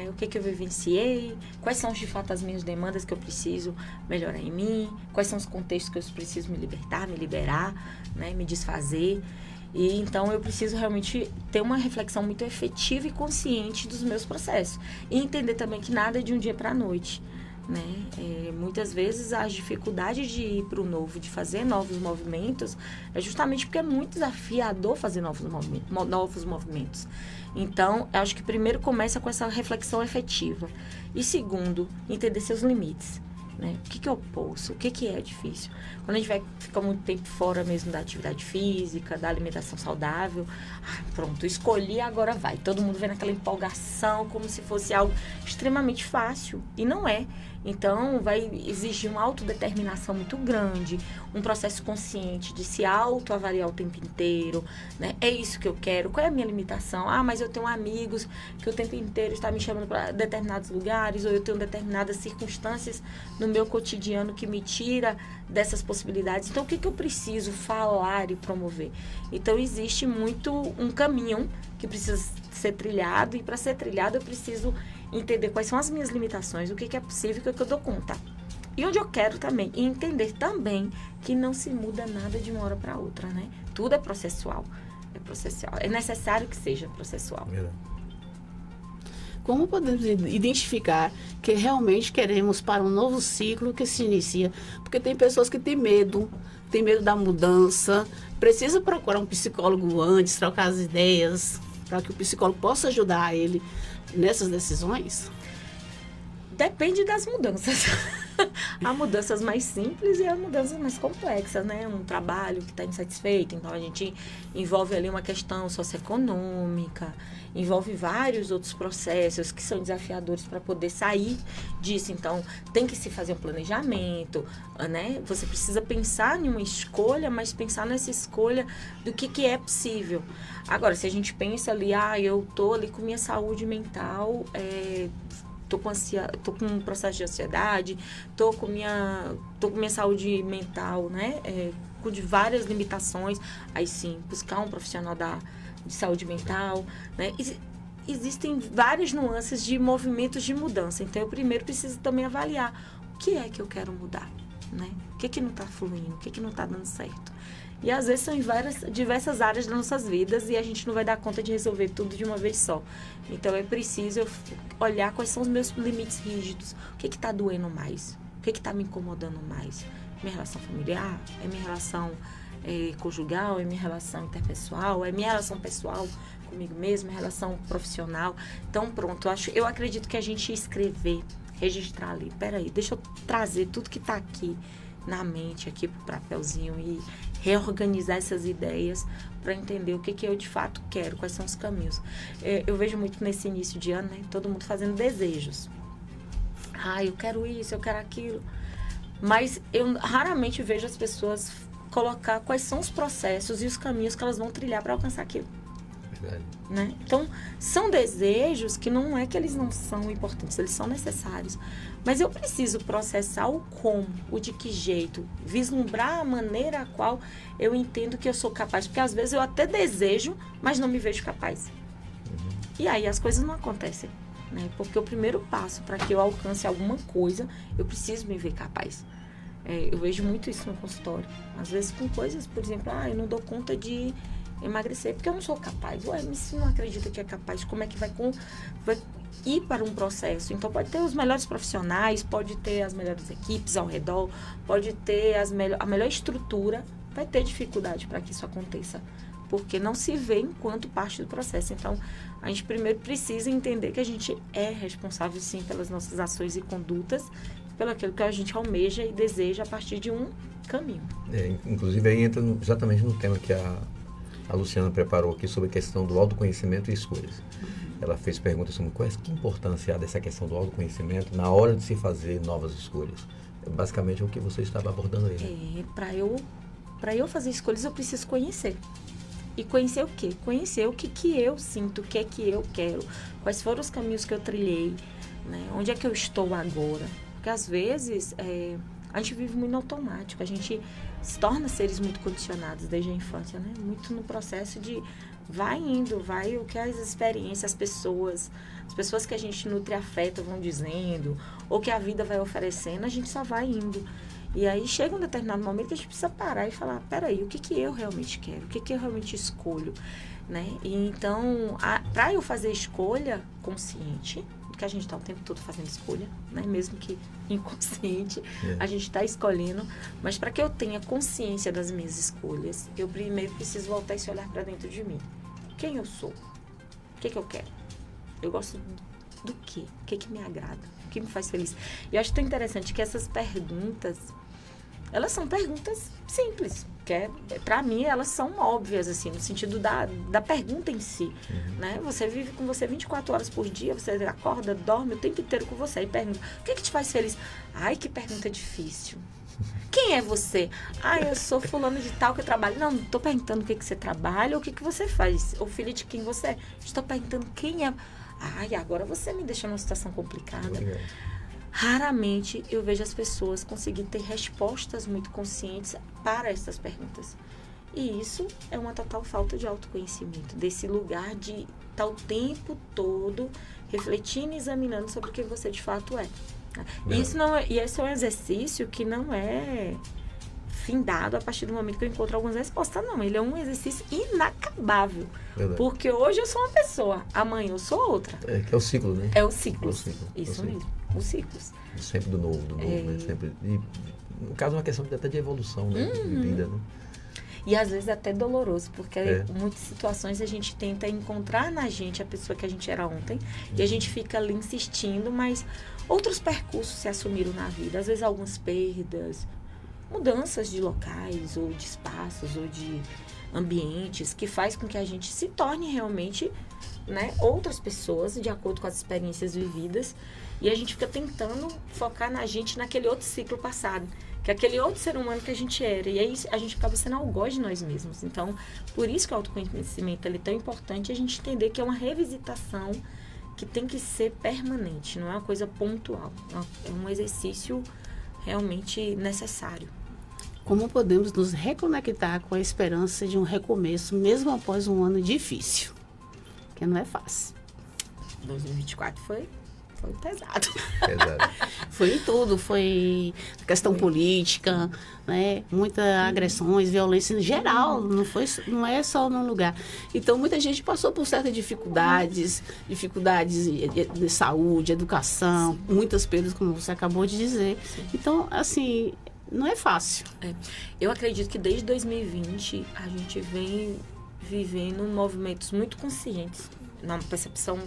S6: o que eu vivenciei, quais são de fato as minhas demandas que eu preciso melhorar em mim, quais são os contextos que eu preciso me libertar, me liberar, né, me desfazer. E então eu preciso realmente ter uma reflexão muito efetiva e consciente dos meus processos. E entender também que nada é de um dia para a noite. Né? Muitas vezes as dificuldades de ir para o novo, de fazer novos movimentos, é justamente porque é muito desafiador fazer novos movimentos. Então, eu acho que primeiro começa com essa reflexão efetiva. E segundo, entender seus limites. Né? O que eu posso? O que é difícil? Quando a gente fica muito tempo fora mesmo da atividade física, da alimentação saudável, pronto, escolhi, agora vai. Todo mundo vê naquela empolgação como se fosse algo extremamente fácil. E não é. Então, vai exigir uma autodeterminação muito grande, um processo consciente de se autoavaliar o tempo inteiro, né? É isso que eu quero, qual é a minha limitação? Mas eu tenho amigos que o tempo inteiro estão me chamando para determinados lugares, ou eu tenho determinadas circunstâncias no meu cotidiano que me tira dessas possibilidades. Então, o que eu preciso falar e promover? Então, existe muito um caminho que precisa ser trilhado, e para ser trilhado eu preciso entender quais são as minhas limitações, o que é possível, o que eu dou conta. E onde eu quero também. E entender também que não se muda nada de uma hora para outra, né? Tudo é processual. É necessário que seja processual.
S1: Como podemos identificar que realmente queremos para um novo ciclo que se inicia? Porque tem pessoas que têm medo da mudança, precisa procurar um psicólogo antes, trocar as ideias, para que o psicólogo possa ajudar ele nessas decisões?
S6: Depende das mudanças. Há mudanças mais simples e há mudanças mais complexas, né? Um trabalho que está insatisfeito, então a gente envolve ali uma questão socioeconômica, envolve vários outros processos que são desafiadores para poder sair disso. Então, tem que se fazer um planejamento, né? Você precisa pensar em uma escolha, mas pensar nessa escolha do que é possível. Agora, se a gente pensa ali, eu tô ali com minha saúde mental, tô com um processo de ansiedade, tô com minha saúde mental, né? Com várias limitações, aí sim, buscar um profissional de saúde mental, né? Existem várias nuances de movimentos de mudança, então eu primeiro preciso também avaliar o que é que eu quero mudar, né? O que não está fluindo, o que não está dando certo. E às vezes são em diversas áreas das nossas vidas e a gente não vai dar conta de resolver tudo de uma vez só. Então é preciso eu olhar quais são os meus limites rígidos, o que está doendo mais, o que está me incomodando mais. Minha relação familiar, é minha relação conjugal, é minha relação interpessoal, é minha relação pessoal comigo mesma, é minha relação profissional. Então pronto, eu acredito que a gente escrever, registrar ali. Peraí, deixa eu trazer tudo que está aqui na mente, aqui pro papelzinho e reorganizar essas ideias para entender o que eu de fato quero, quais são os caminhos. Eu vejo muito nesse início de ano, né? Todo mundo fazendo desejos. Eu quero isso, eu quero aquilo. Mas eu raramente vejo as pessoas colocar quais são os processos e os caminhos que elas vão trilhar para alcançar aquilo.
S7: Verdade.
S6: Né? Então, são desejos que não é que eles não são importantes, eles são necessários. Mas eu preciso processar o como, o de que jeito, vislumbrar a maneira a qual eu entendo que eu sou capaz. Porque às vezes eu até desejo, mas não me vejo capaz. E aí as coisas não acontecem. Né? Porque o primeiro passo para que eu alcance alguma coisa, eu preciso me ver capaz. Eu vejo muito isso no consultório. Às vezes com coisas, por exemplo, eu não dou conta de emagrecer porque eu não sou capaz. Mas se não acredita que é capaz, como é que vai ir para um processo? Então pode ter os melhores profissionais, pode ter as melhores equipes ao redor, pode ter a melhor estrutura, vai ter dificuldade para que isso aconteça. Porque não se vê enquanto parte do processo. Então, a gente primeiro precisa entender que a gente é responsável, sim, pelas nossas ações e condutas, pelo aquilo que a gente almeja e deseja a partir de um caminho.
S7: Inclusive, aí entra exatamente no tema que a Luciana preparou aqui sobre a questão do autoconhecimento e escolhas. Ela fez perguntas sobre que importância há dessa questão do autoconhecimento na hora de se fazer novas escolhas. Basicamente, é o que você estava abordando aí. Né?
S6: Para eu fazer escolhas, eu preciso conhecer. E conhecer o quê? Conhecer o que eu sinto, o que é que eu quero, quais foram os caminhos que eu trilhei, né? Onde é que eu estou agora. Porque às vezes a gente vive muito no automático, a gente se torna seres muito condicionados desde a infância, né? Muito no processo de vai o que as experiências, as pessoas que a gente nutre afeto vão dizendo, ou que a vida vai oferecendo, a gente só vai indo. E aí chega um determinado momento que a gente precisa parar e falar, peraí, o que eu realmente quero? O que eu realmente escolho? Né? E então, para eu fazer escolha consciente, porque a gente está o tempo todo fazendo escolha, né? Mesmo que inconsciente, a gente está escolhendo, mas para que eu tenha consciência das minhas escolhas, eu primeiro preciso voltar esse olhar para dentro de mim. Quem eu sou? O que eu quero? Eu gosto do quê? O que me agrada? O que me faz feliz? E eu acho tão interessante que essas perguntas, elas são perguntas simples, que para mim elas são óbvias, assim, no sentido da pergunta em si, né? Você vive com você 24 horas por dia, você acorda, dorme o tempo inteiro com você e pergunta, o que te faz feliz? Ai, que pergunta difícil. Quem é você? Eu sou fulano de tal que eu trabalho. Não estou perguntando o que você trabalha ou o que você faz, ou filho de quem você é. Estou perguntando quem é. Agora você me deixa numa situação complicada. Raramente eu vejo as pessoas conseguir ter respostas muito conscientes para essas perguntas. E isso é uma total falta de autoconhecimento, desse lugar de estar o tempo todo refletindo e examinando sobre o que você de fato é. E esse é um exercício que não é findado a partir do momento que eu encontro algumas respostas, não. Ele é um exercício inacabável.
S7: Verdade.
S6: Porque hoje eu sou uma pessoa, amanhã eu sou outra.
S7: Que é o ciclo, né?
S6: É o ciclo. Isso mesmo, os ciclos.
S7: Sempre do novo, né? Sempre, no caso, é uma questão até de evolução, né? De vida, né?
S6: E às vezes até doloroso, porque em muitas situações a gente tenta encontrar na gente a pessoa que a gente era ontem, e a gente fica ali insistindo, mas outros percursos se assumiram na vida, às vezes algumas perdas, mudanças de locais, ou de espaços, ou de ambientes, que faz com que a gente se torne realmente, né, outras pessoas, de acordo com as experiências vividas, e a gente fica tentando focar na gente naquele outro ciclo passado, que é aquele outro ser humano que a gente era, e aí a gente acaba sendo algoz de nós mesmos. Então, por isso que o autoconhecimento é tão importante, a gente entender que é uma revisitação que tem que ser permanente, não é uma coisa pontual, é um exercício realmente necessário.
S1: Como podemos nos reconectar com a esperança de um recomeço, mesmo após um ano difícil? Que não é fácil.
S6: 2024 foi pesado.
S1: Foi em tudo, foi questão política, né? Muitas agressões, violência em geral, não é só num lugar. Então, muita gente passou por certas dificuldades de saúde, educação, muitas perdas, como você acabou de dizer. Então, assim, não é fácil.
S6: Eu acredito que desde 2020 a gente vem vivendo movimentos muito conscientes, na percepção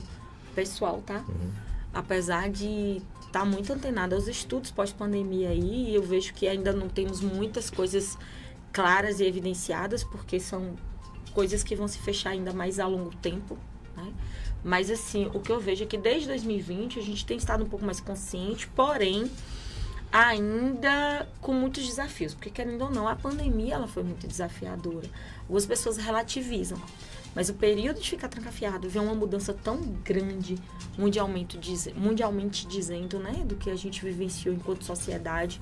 S6: pessoal, tá? apesar de estar muito antenada aos estudos pós-pandemia aí, eu vejo que ainda não temos muitas coisas claras e evidenciadas, porque são coisas que vão se fechar ainda mais a longo tempo, né? Mas, assim, o que eu vejo é que desde 2020 a gente tem estado um pouco mais consciente, porém, ainda com muitos desafios, porque, querendo ou não, a pandemia ela foi muito desafiadora. Algumas pessoas relativizam, mas o período de ficar trancafiado, ver uma mudança tão grande, mundialmente dizendo, né, do que a gente vivenciou enquanto sociedade,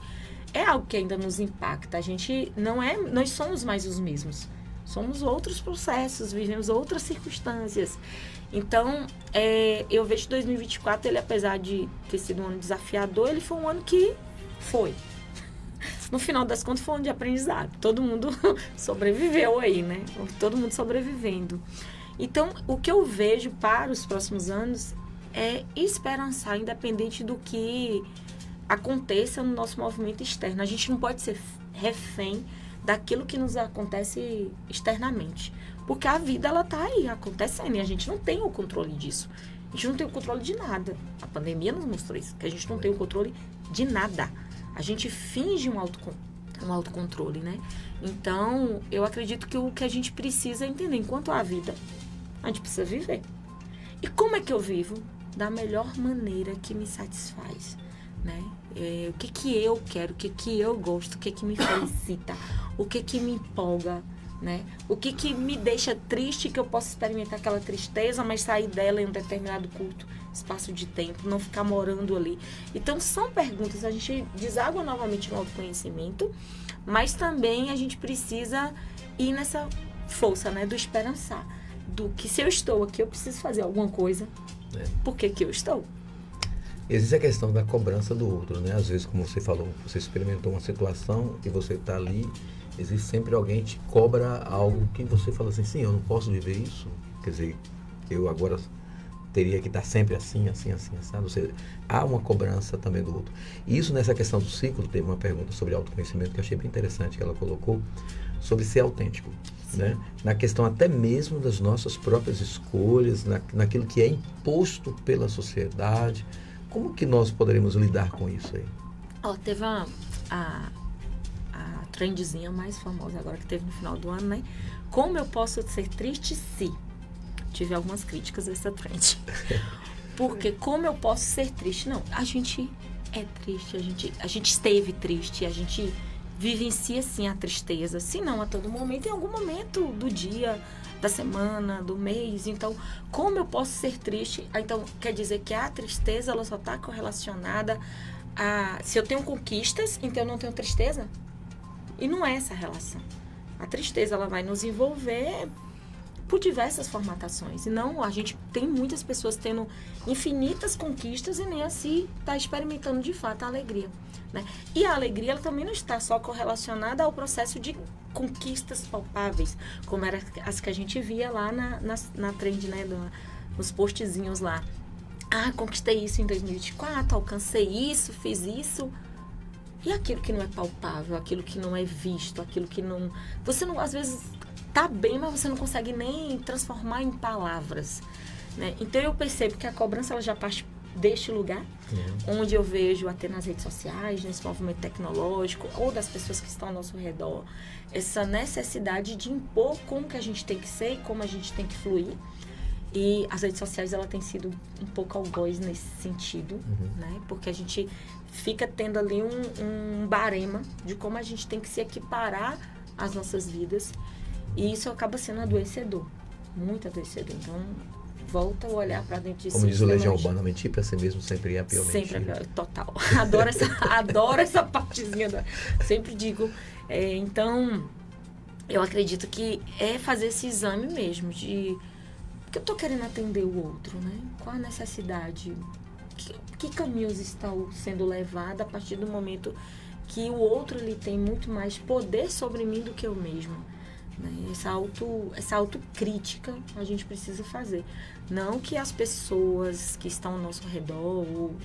S6: é algo que ainda nos impacta. A gente nós somos mais os mesmos. Somos outros processos, vivemos outras circunstâncias. Então, eu vejo que 2024, ele, apesar de ter sido um ano desafiador, ele foi um ano que foi. No final das contas, foi um ano de aprendizado. Todo mundo sobreviveu aí, né? Todo mundo sobrevivendo. Então, o que eu vejo para os próximos anos é esperançar, independente do que aconteça no nosso movimento externo. A gente não pode ser refém daquilo que nos acontece externamente. Porque a vida, ela tá aí, acontecendo, e a gente não tem o controle disso. A gente não tem o controle de nada. A pandemia nos mostrou isso, que a gente não tem o controle de nada. A gente finge um autocontrole, né? Então, eu acredito que o que a gente precisa é entender, enquanto há vida, a gente precisa viver. E como é que eu vivo? Da melhor maneira que me satisfaz, né? O que eu quero, o que eu gosto, o que me felicita, o que me empolga, né? O que me deixa triste, que eu posso experimentar aquela tristeza, mas sair dela em um determinado curto espaço de tempo, não ficar morando ali. Então, são perguntas, a gente deságua novamente no autoconhecimento, mas também a gente precisa ir nessa força, né, do esperançar, do que se eu estou aqui, eu preciso fazer alguma coisa. Por que eu estou?
S7: Existe a questão da cobrança do outro, né? Às vezes, como você falou, você experimentou uma situação e você está ali, existe sempre alguém que te cobra algo que você fala assim, sim, eu não posso viver isso. Quer dizer, eu agora teria que estar sempre assim, sabe? Ou seja, há uma cobrança também do outro. E isso, nessa questão do ciclo, teve uma pergunta sobre autoconhecimento que eu achei bem interessante, que ela colocou, sobre ser autêntico, né? Na questão até mesmo das nossas próprias escolhas, naquilo que é imposto pela sociedade. Como que nós poderemos lidar com isso aí?
S6: Teve a trendzinha mais famosa agora que teve no final do ano, né? Como eu posso ser triste se... Tive algumas críticas a essa trend. Porque como eu posso ser triste? Não, a gente é triste, a gente esteve triste, a gente vivencia sim a tristeza. Se não a todo momento, em algum momento do dia, da semana, do mês. Então, como eu posso ser triste? Então, quer dizer que a tristeza, ela só está correlacionada a... Se eu tenho conquistas, então eu não tenho tristeza? E não é essa relação. A tristeza, ela vai nos envolver por diversas formatações. E não, a gente tem muitas pessoas tendo infinitas conquistas e nem assim está experimentando de fato a alegria, né? E a alegria, ela também não está só correlacionada ao processo de conquistas palpáveis, como eram as que a gente via lá na trend, né? Nos postzinhos lá. Conquistei isso em 2024, alcancei isso, fiz isso. E aquilo que não é palpável, aquilo que não é visto, aquilo que não... Você não, às vezes... Tá bem, mas você não consegue nem transformar em palavras, né? Então, eu percebo que a cobrança, ela já parte deste lugar, onde eu vejo até nas redes sociais, nesse movimento tecnológico, ou das pessoas que estão ao nosso redor, essa necessidade de impor como que a gente tem que ser, como a gente tem que fluir. E as redes sociais, ela tem sido um pouco algoz nesse sentido, né? Porque a gente fica tendo ali um barema de como a gente tem que se equiparar às nossas vidas. E isso acaba sendo adoecedor, muito adoecedor. Então, volta a olhar para dentro de si.
S7: Como diz o Legião Urbana, mentir para si mesmo sempre é a pior mentira.
S6: Sempre é pior, total. Adoro essa partezinha. Sempre digo. Então, eu acredito que é fazer esse exame mesmo de... Porque eu estou querendo atender o outro, né? Qual a necessidade? Que caminhos estão sendo levados a partir do momento que o outro ele tem muito mais poder sobre mim do que eu mesma? Essa autocrítica a gente precisa fazer. Não que as pessoas que estão ao nosso redor, ou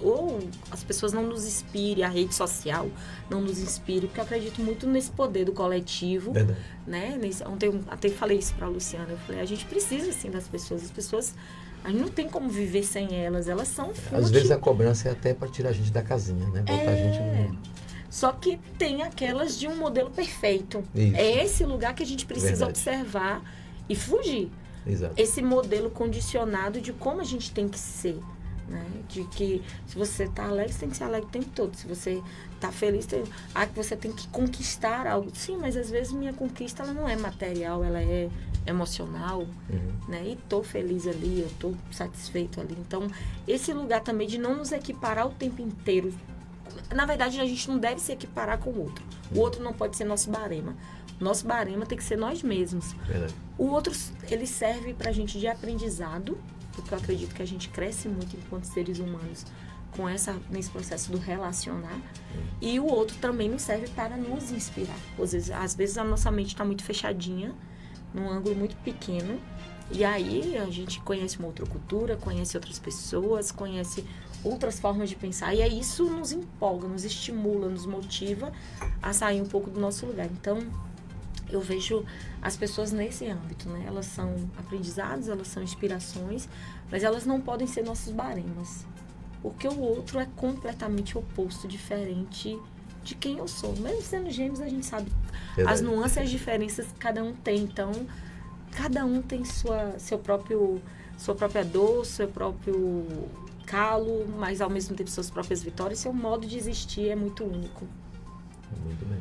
S6: ou as pessoas não nos inspirem, a rede social não nos inspire, porque eu acredito muito nesse poder do coletivo.
S7: Verdade.
S6: Né? Ontem eu até falei isso para a Luciana, eu falei, a gente precisa sim das pessoas, as pessoas, a gente não tem como viver sem elas são fonte.
S7: Às vezes a cobrança é até para tirar a gente da casinha, né? Botar a gente no...
S6: Só que tem aquelas de um modelo perfeito.
S7: Isso.
S6: É esse lugar que a gente precisa
S7: Verdade.
S6: observar e fugir.
S7: Exato.
S6: Esse modelo condicionado de como a gente tem que ser. Né? De que se você está alegre, você tem que ser alegre o tempo todo. Se você está feliz, que você tem que conquistar algo. Sim, mas às vezes minha conquista ela não é material, ela é emocional. Né? E estou feliz ali, eu estou satisfeito ali. Então, esse lugar também de não nos equiparar o tempo inteiro. Na verdade, a gente não deve se equiparar com o outro. O outro não pode ser nosso barema. Nosso barema tem que ser nós mesmos.
S7: Verdade.
S6: O outro, ele serve pra gente de aprendizado, porque eu acredito que a gente cresce muito enquanto seres humanos nesse processo do relacionar. E o outro também nos serve para nos inspirar. Às vezes a nossa mente está muito fechadinha, num ângulo muito pequeno, e aí a gente conhece uma outra cultura, conhece outras pessoas, conhece outras formas de pensar, e aí isso nos empolga, nos estimula, nos motiva a sair um pouco do nosso lugar. Então, eu vejo as pessoas nesse âmbito, né? Elas são aprendizados, elas são inspirações, mas elas não podem ser nossos baremas, porque o outro é completamente oposto, diferente de quem eu sou. Mesmo sendo gêmeos, a gente sabe as nuances e as diferenças que cada um tem. Então, cada um tem sua própria dor, seu próprio calo, mas ao mesmo tempo suas próprias vitórias. Seu modo de existir é muito único.
S7: Muito bem.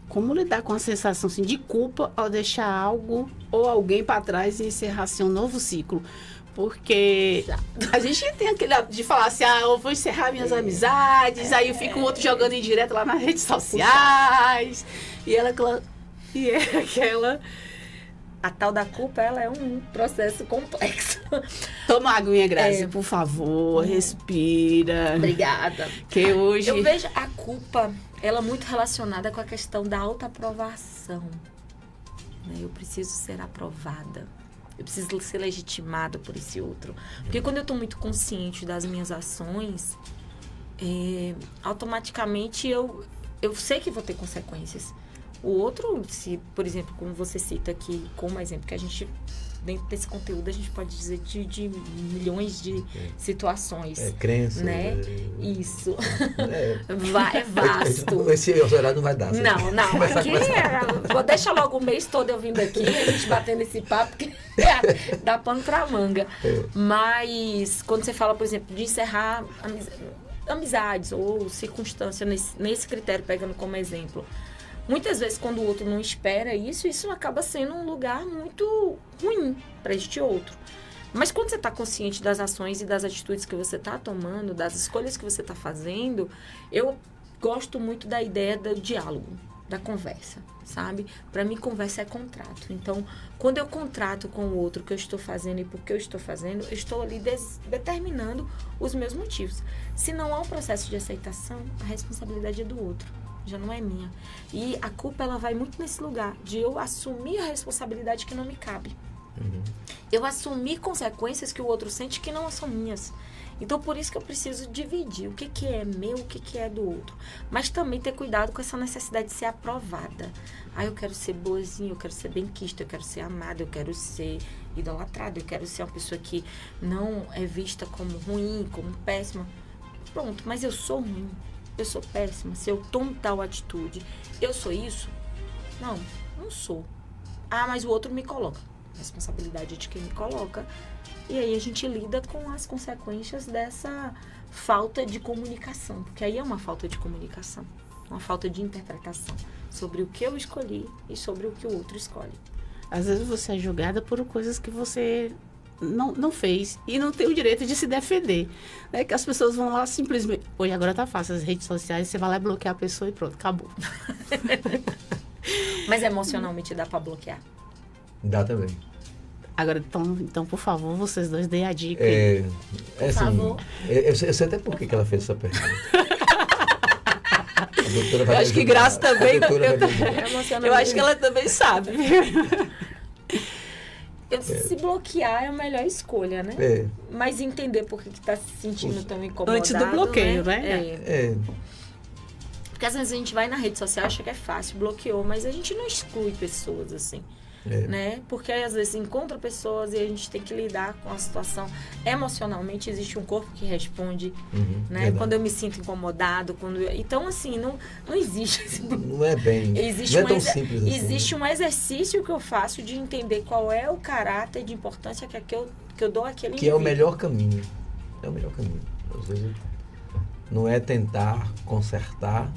S1: Como lidar com a sensação assim, de culpa ao deixar algo ou alguém para trás e encerrar assim, um novo ciclo? Porque a gente tem aquele de falar assim, eu vou encerrar minhas amizades, aí eu fico o outro jogando em direto lá nas redes sociais. E é aquela...
S6: A tal da culpa, ela é um processo complexo.
S1: Toma uma aguinha, Grazi, por favor, respira.
S6: Obrigada.
S1: Que hoje...
S6: Eu vejo a culpa, ela muito relacionada com a questão da autoaprovação. Né? Eu preciso ser aprovada. Eu preciso ser legitimada por esse outro. Porque quando eu estou muito consciente das minhas ações, automaticamente eu sei que vou ter consequências. O outro, se, por exemplo, como você cita aqui, como exemplo, que a gente, dentro desse conteúdo, a gente pode dizer de milhões de situações.
S7: Crença.
S6: Né? Isso. É vasto.
S7: Esse horário não vai dar.
S6: Não. Aqui, vou deixar logo o mês todo eu vindo aqui, a gente batendo esse papo, porque dá pano pra manga. Mas, quando você fala, por exemplo, de encerrar amizades ou circunstâncias, nesse critério, pegando como exemplo, muitas vezes, quando o outro não espera isso acaba sendo um lugar muito ruim para este outro. Mas quando você está consciente das ações e das atitudes que você está tomando, das escolhas que você está fazendo, eu gosto muito da ideia do diálogo, da conversa, sabe? Para mim, conversa é contrato. Então, quando eu contrato com o outro o que eu estou fazendo e por que eu estou fazendo, eu estou ali determinando os meus motivos. Se não há um processo de aceitação, a responsabilidade é do outro. Já não é minha. E a culpa, ela vai muito nesse lugar de eu assumir a responsabilidade que não me cabe. Eu assumir consequências que o outro sente que não são minhas. Então, por isso que eu preciso dividir o que é meu, o que é do outro. Mas também ter cuidado com essa necessidade de ser aprovada. Eu quero ser boazinha, eu quero ser benquista, eu quero ser amada, eu quero ser idolatrada, eu quero ser uma pessoa que não é vista como ruim, como péssima. Pronto, mas eu sou ruim. Eu sou péssima, se eu tomo tal atitude, eu sou isso? Não sou. Mas o outro me coloca. A responsabilidade é de quem me coloca. E aí a gente lida com as consequências dessa falta de comunicação. Porque aí é uma falta de comunicação, uma falta de interpretação sobre o que eu escolhi e sobre o que o outro escolhe.
S1: Às vezes você é julgada por coisas que você não fez e não tem o direito de se defender. É que as pessoas vão lá simplesmente... Hoje agora tá fácil, as redes sociais, você vai lá bloquear a pessoa e pronto, acabou.
S6: Mas emocionalmente dá para bloquear?
S7: Dá também.
S1: Agora, então, por favor, vocês dois deem a dica.
S6: Por favor.
S7: Eu sei até por que ela fez essa pergunta.
S1: Eu acho que Graça também... Eu acho que ela também sabe.
S6: Porque se bloquear é a melhor escolha, né? Mas entender por que está se sentindo tão incomodado.
S1: Antes do bloqueio, né?
S6: Porque às vezes a gente vai na rede social e acha que é fácil, bloqueou, mas a gente não exclui pessoas assim. Né? Porque às vezes encontra pessoas e a gente tem que lidar com a situação. Emocionalmente existe um corpo que responde, né? Quando eu me sinto incomodado, então assim, não existe.
S7: Não é bem. Não é tão simples assim.
S6: Existe um exercício que eu faço de entender qual é o caráter de importância que eu dou àquele indivíduo.
S7: Que é o melhor caminho. É o melhor caminho. Às vezes não é tentar consertar,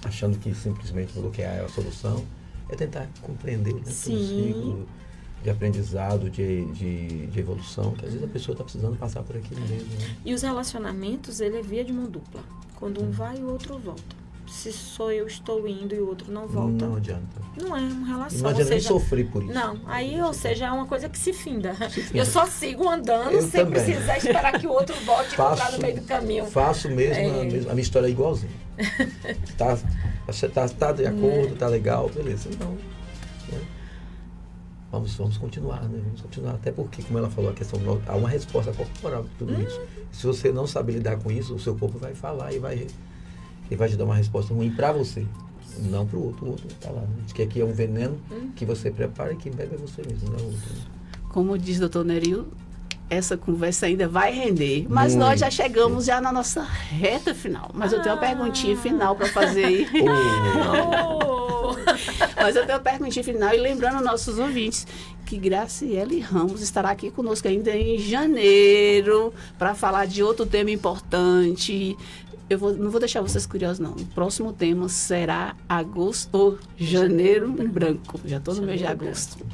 S7: achando que simplesmente bloquear é a solução. É tentar compreender, né, um ciclo de aprendizado, de evolução, que às vezes a pessoa está precisando passar por aquilo mesmo. Né?
S6: E os relacionamentos, ele é via de mão dupla. Quando um vai, o outro volta. Se só eu estou indo e o outro não volta.
S7: Não adianta.
S6: Não é uma relação.
S7: Não adianta nem sofrer por isso.
S6: Não, aí, ou seja, é uma coisa que se finda. Eu só sigo andando sem precisar esperar que o outro volte e entrar no meio do caminho.
S7: Faço mesmo, a minha história é igualzinha. Tá de acordo, tá legal, beleza. Então, né? Vamos continuar, né? Vamos continuar. Até porque, como ela falou, a questão há uma resposta corporal para tudo isso. Se você não saber lidar com isso, o seu corpo vai falar e vai te dar uma resposta ruim para você. Não para o outro. O outro tá lá. Né? Diz que aqui é um veneno que você prepara e quem bebe é você mesmo, não é o outro. Né?
S1: Como diz o Dr. Nerio, essa conversa ainda vai render. Mas nós já chegamos já na nossa reta final. Mas eu tenho uma perguntinha final para fazer aí. Mas eu tenho uma perguntinha final. E lembrando nossos ouvintes que Graciele Ramos estará aqui conosco ainda em janeiro para falar de outro tema importante. Não vou deixar vocês curiosos, não. O próximo tema será janeiro em branco. Já estou no mês de agosto.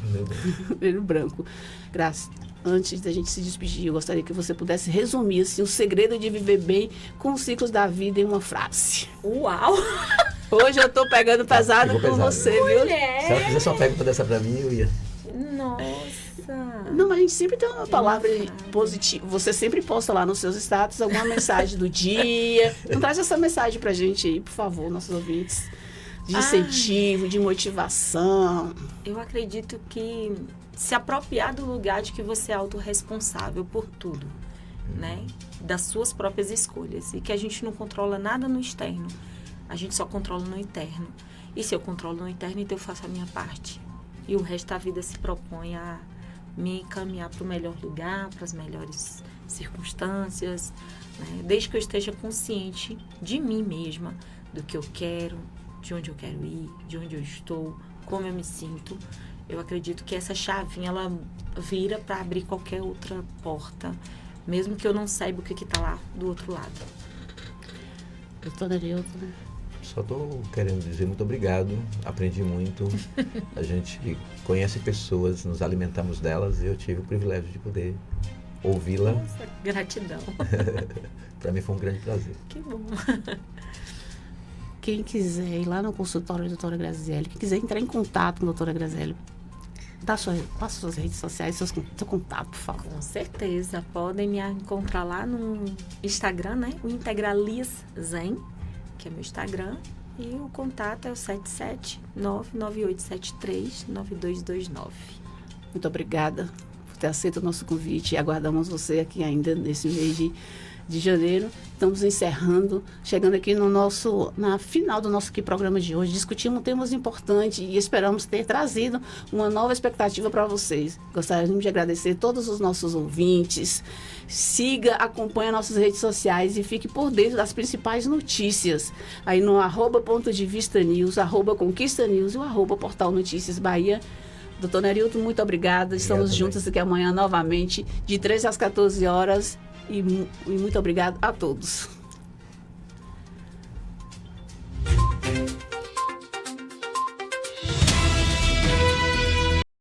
S1: Janeiro branco. Graças. Antes da gente se despedir, eu gostaria que você pudesse resumir assim, o segredo de viver bem com os ciclos da vida em uma frase.
S6: Uau!
S1: Hoje eu estou pegando pesado com você, viu?
S7: Se ela fizesse uma pergunta dessa para mim, eu ia...
S6: Nossa!
S1: Não, mas a gente sempre tem uma palavra positiva. Você sempre posta lá nos seus status alguma mensagem do dia. Então traz essa mensagem pra gente aí, por favor, nossos ouvintes. De incentivo, de motivação.
S6: Eu acredito que se apropriar do lugar de que você é autorresponsável por tudo, né? Das suas próprias escolhas. E que a gente não controla nada no externo. A gente só controla no interno. E se eu controlo no interno, então eu faço a minha parte. E o resto da vida se propõe a me encaminhar para o melhor lugar, para as melhores circunstâncias, né? Desde que eu esteja consciente de mim mesma, do que eu quero, de onde eu quero ir, de onde eu estou, como eu me sinto. Eu acredito que essa chavinha, ela vira para abrir qualquer outra porta, mesmo que eu não saiba o que está lá do outro lado.
S1: Doutora Nerilton, né?
S7: Só estou querendo dizer muito obrigado, aprendi muito, a gente conhece pessoas, nos alimentamos delas e eu tive o privilégio de poder ouvi-la.
S6: Nossa, gratidão.
S7: Para mim foi um grande prazer.
S6: Que bom.
S1: Quem quiser ir lá no consultório da doutora Graziele, quem quiser entrar em contato com a doutora Graziele, passa suas redes sociais, seu contato, por favor.
S6: Com certeza, podem me encontrar lá no Instagram, né? O Integralias Zen, que é meu Instagram, e o contato é o 77998739229.
S1: Muito obrigada por ter aceito o nosso convite e aguardamos você aqui ainda nesse mês de janeiro. Estamos encerrando, chegando aqui na final do nosso programa de hoje. Discutimos temas importantes e esperamos ter trazido uma nova expectativa para vocês. Gostaríamos de agradecer a todos os nossos ouvintes. Siga, acompanhe nossas redes sociais e fique por dentro das principais notícias. Aí no @ponto-de-vista-news, @conquista-news e o @portal Notícias Bahia. Doutor Nerilton, muito obrigada. Estamos juntos aqui amanhã novamente, de 13 às 14 horas. E muito obrigado a todos.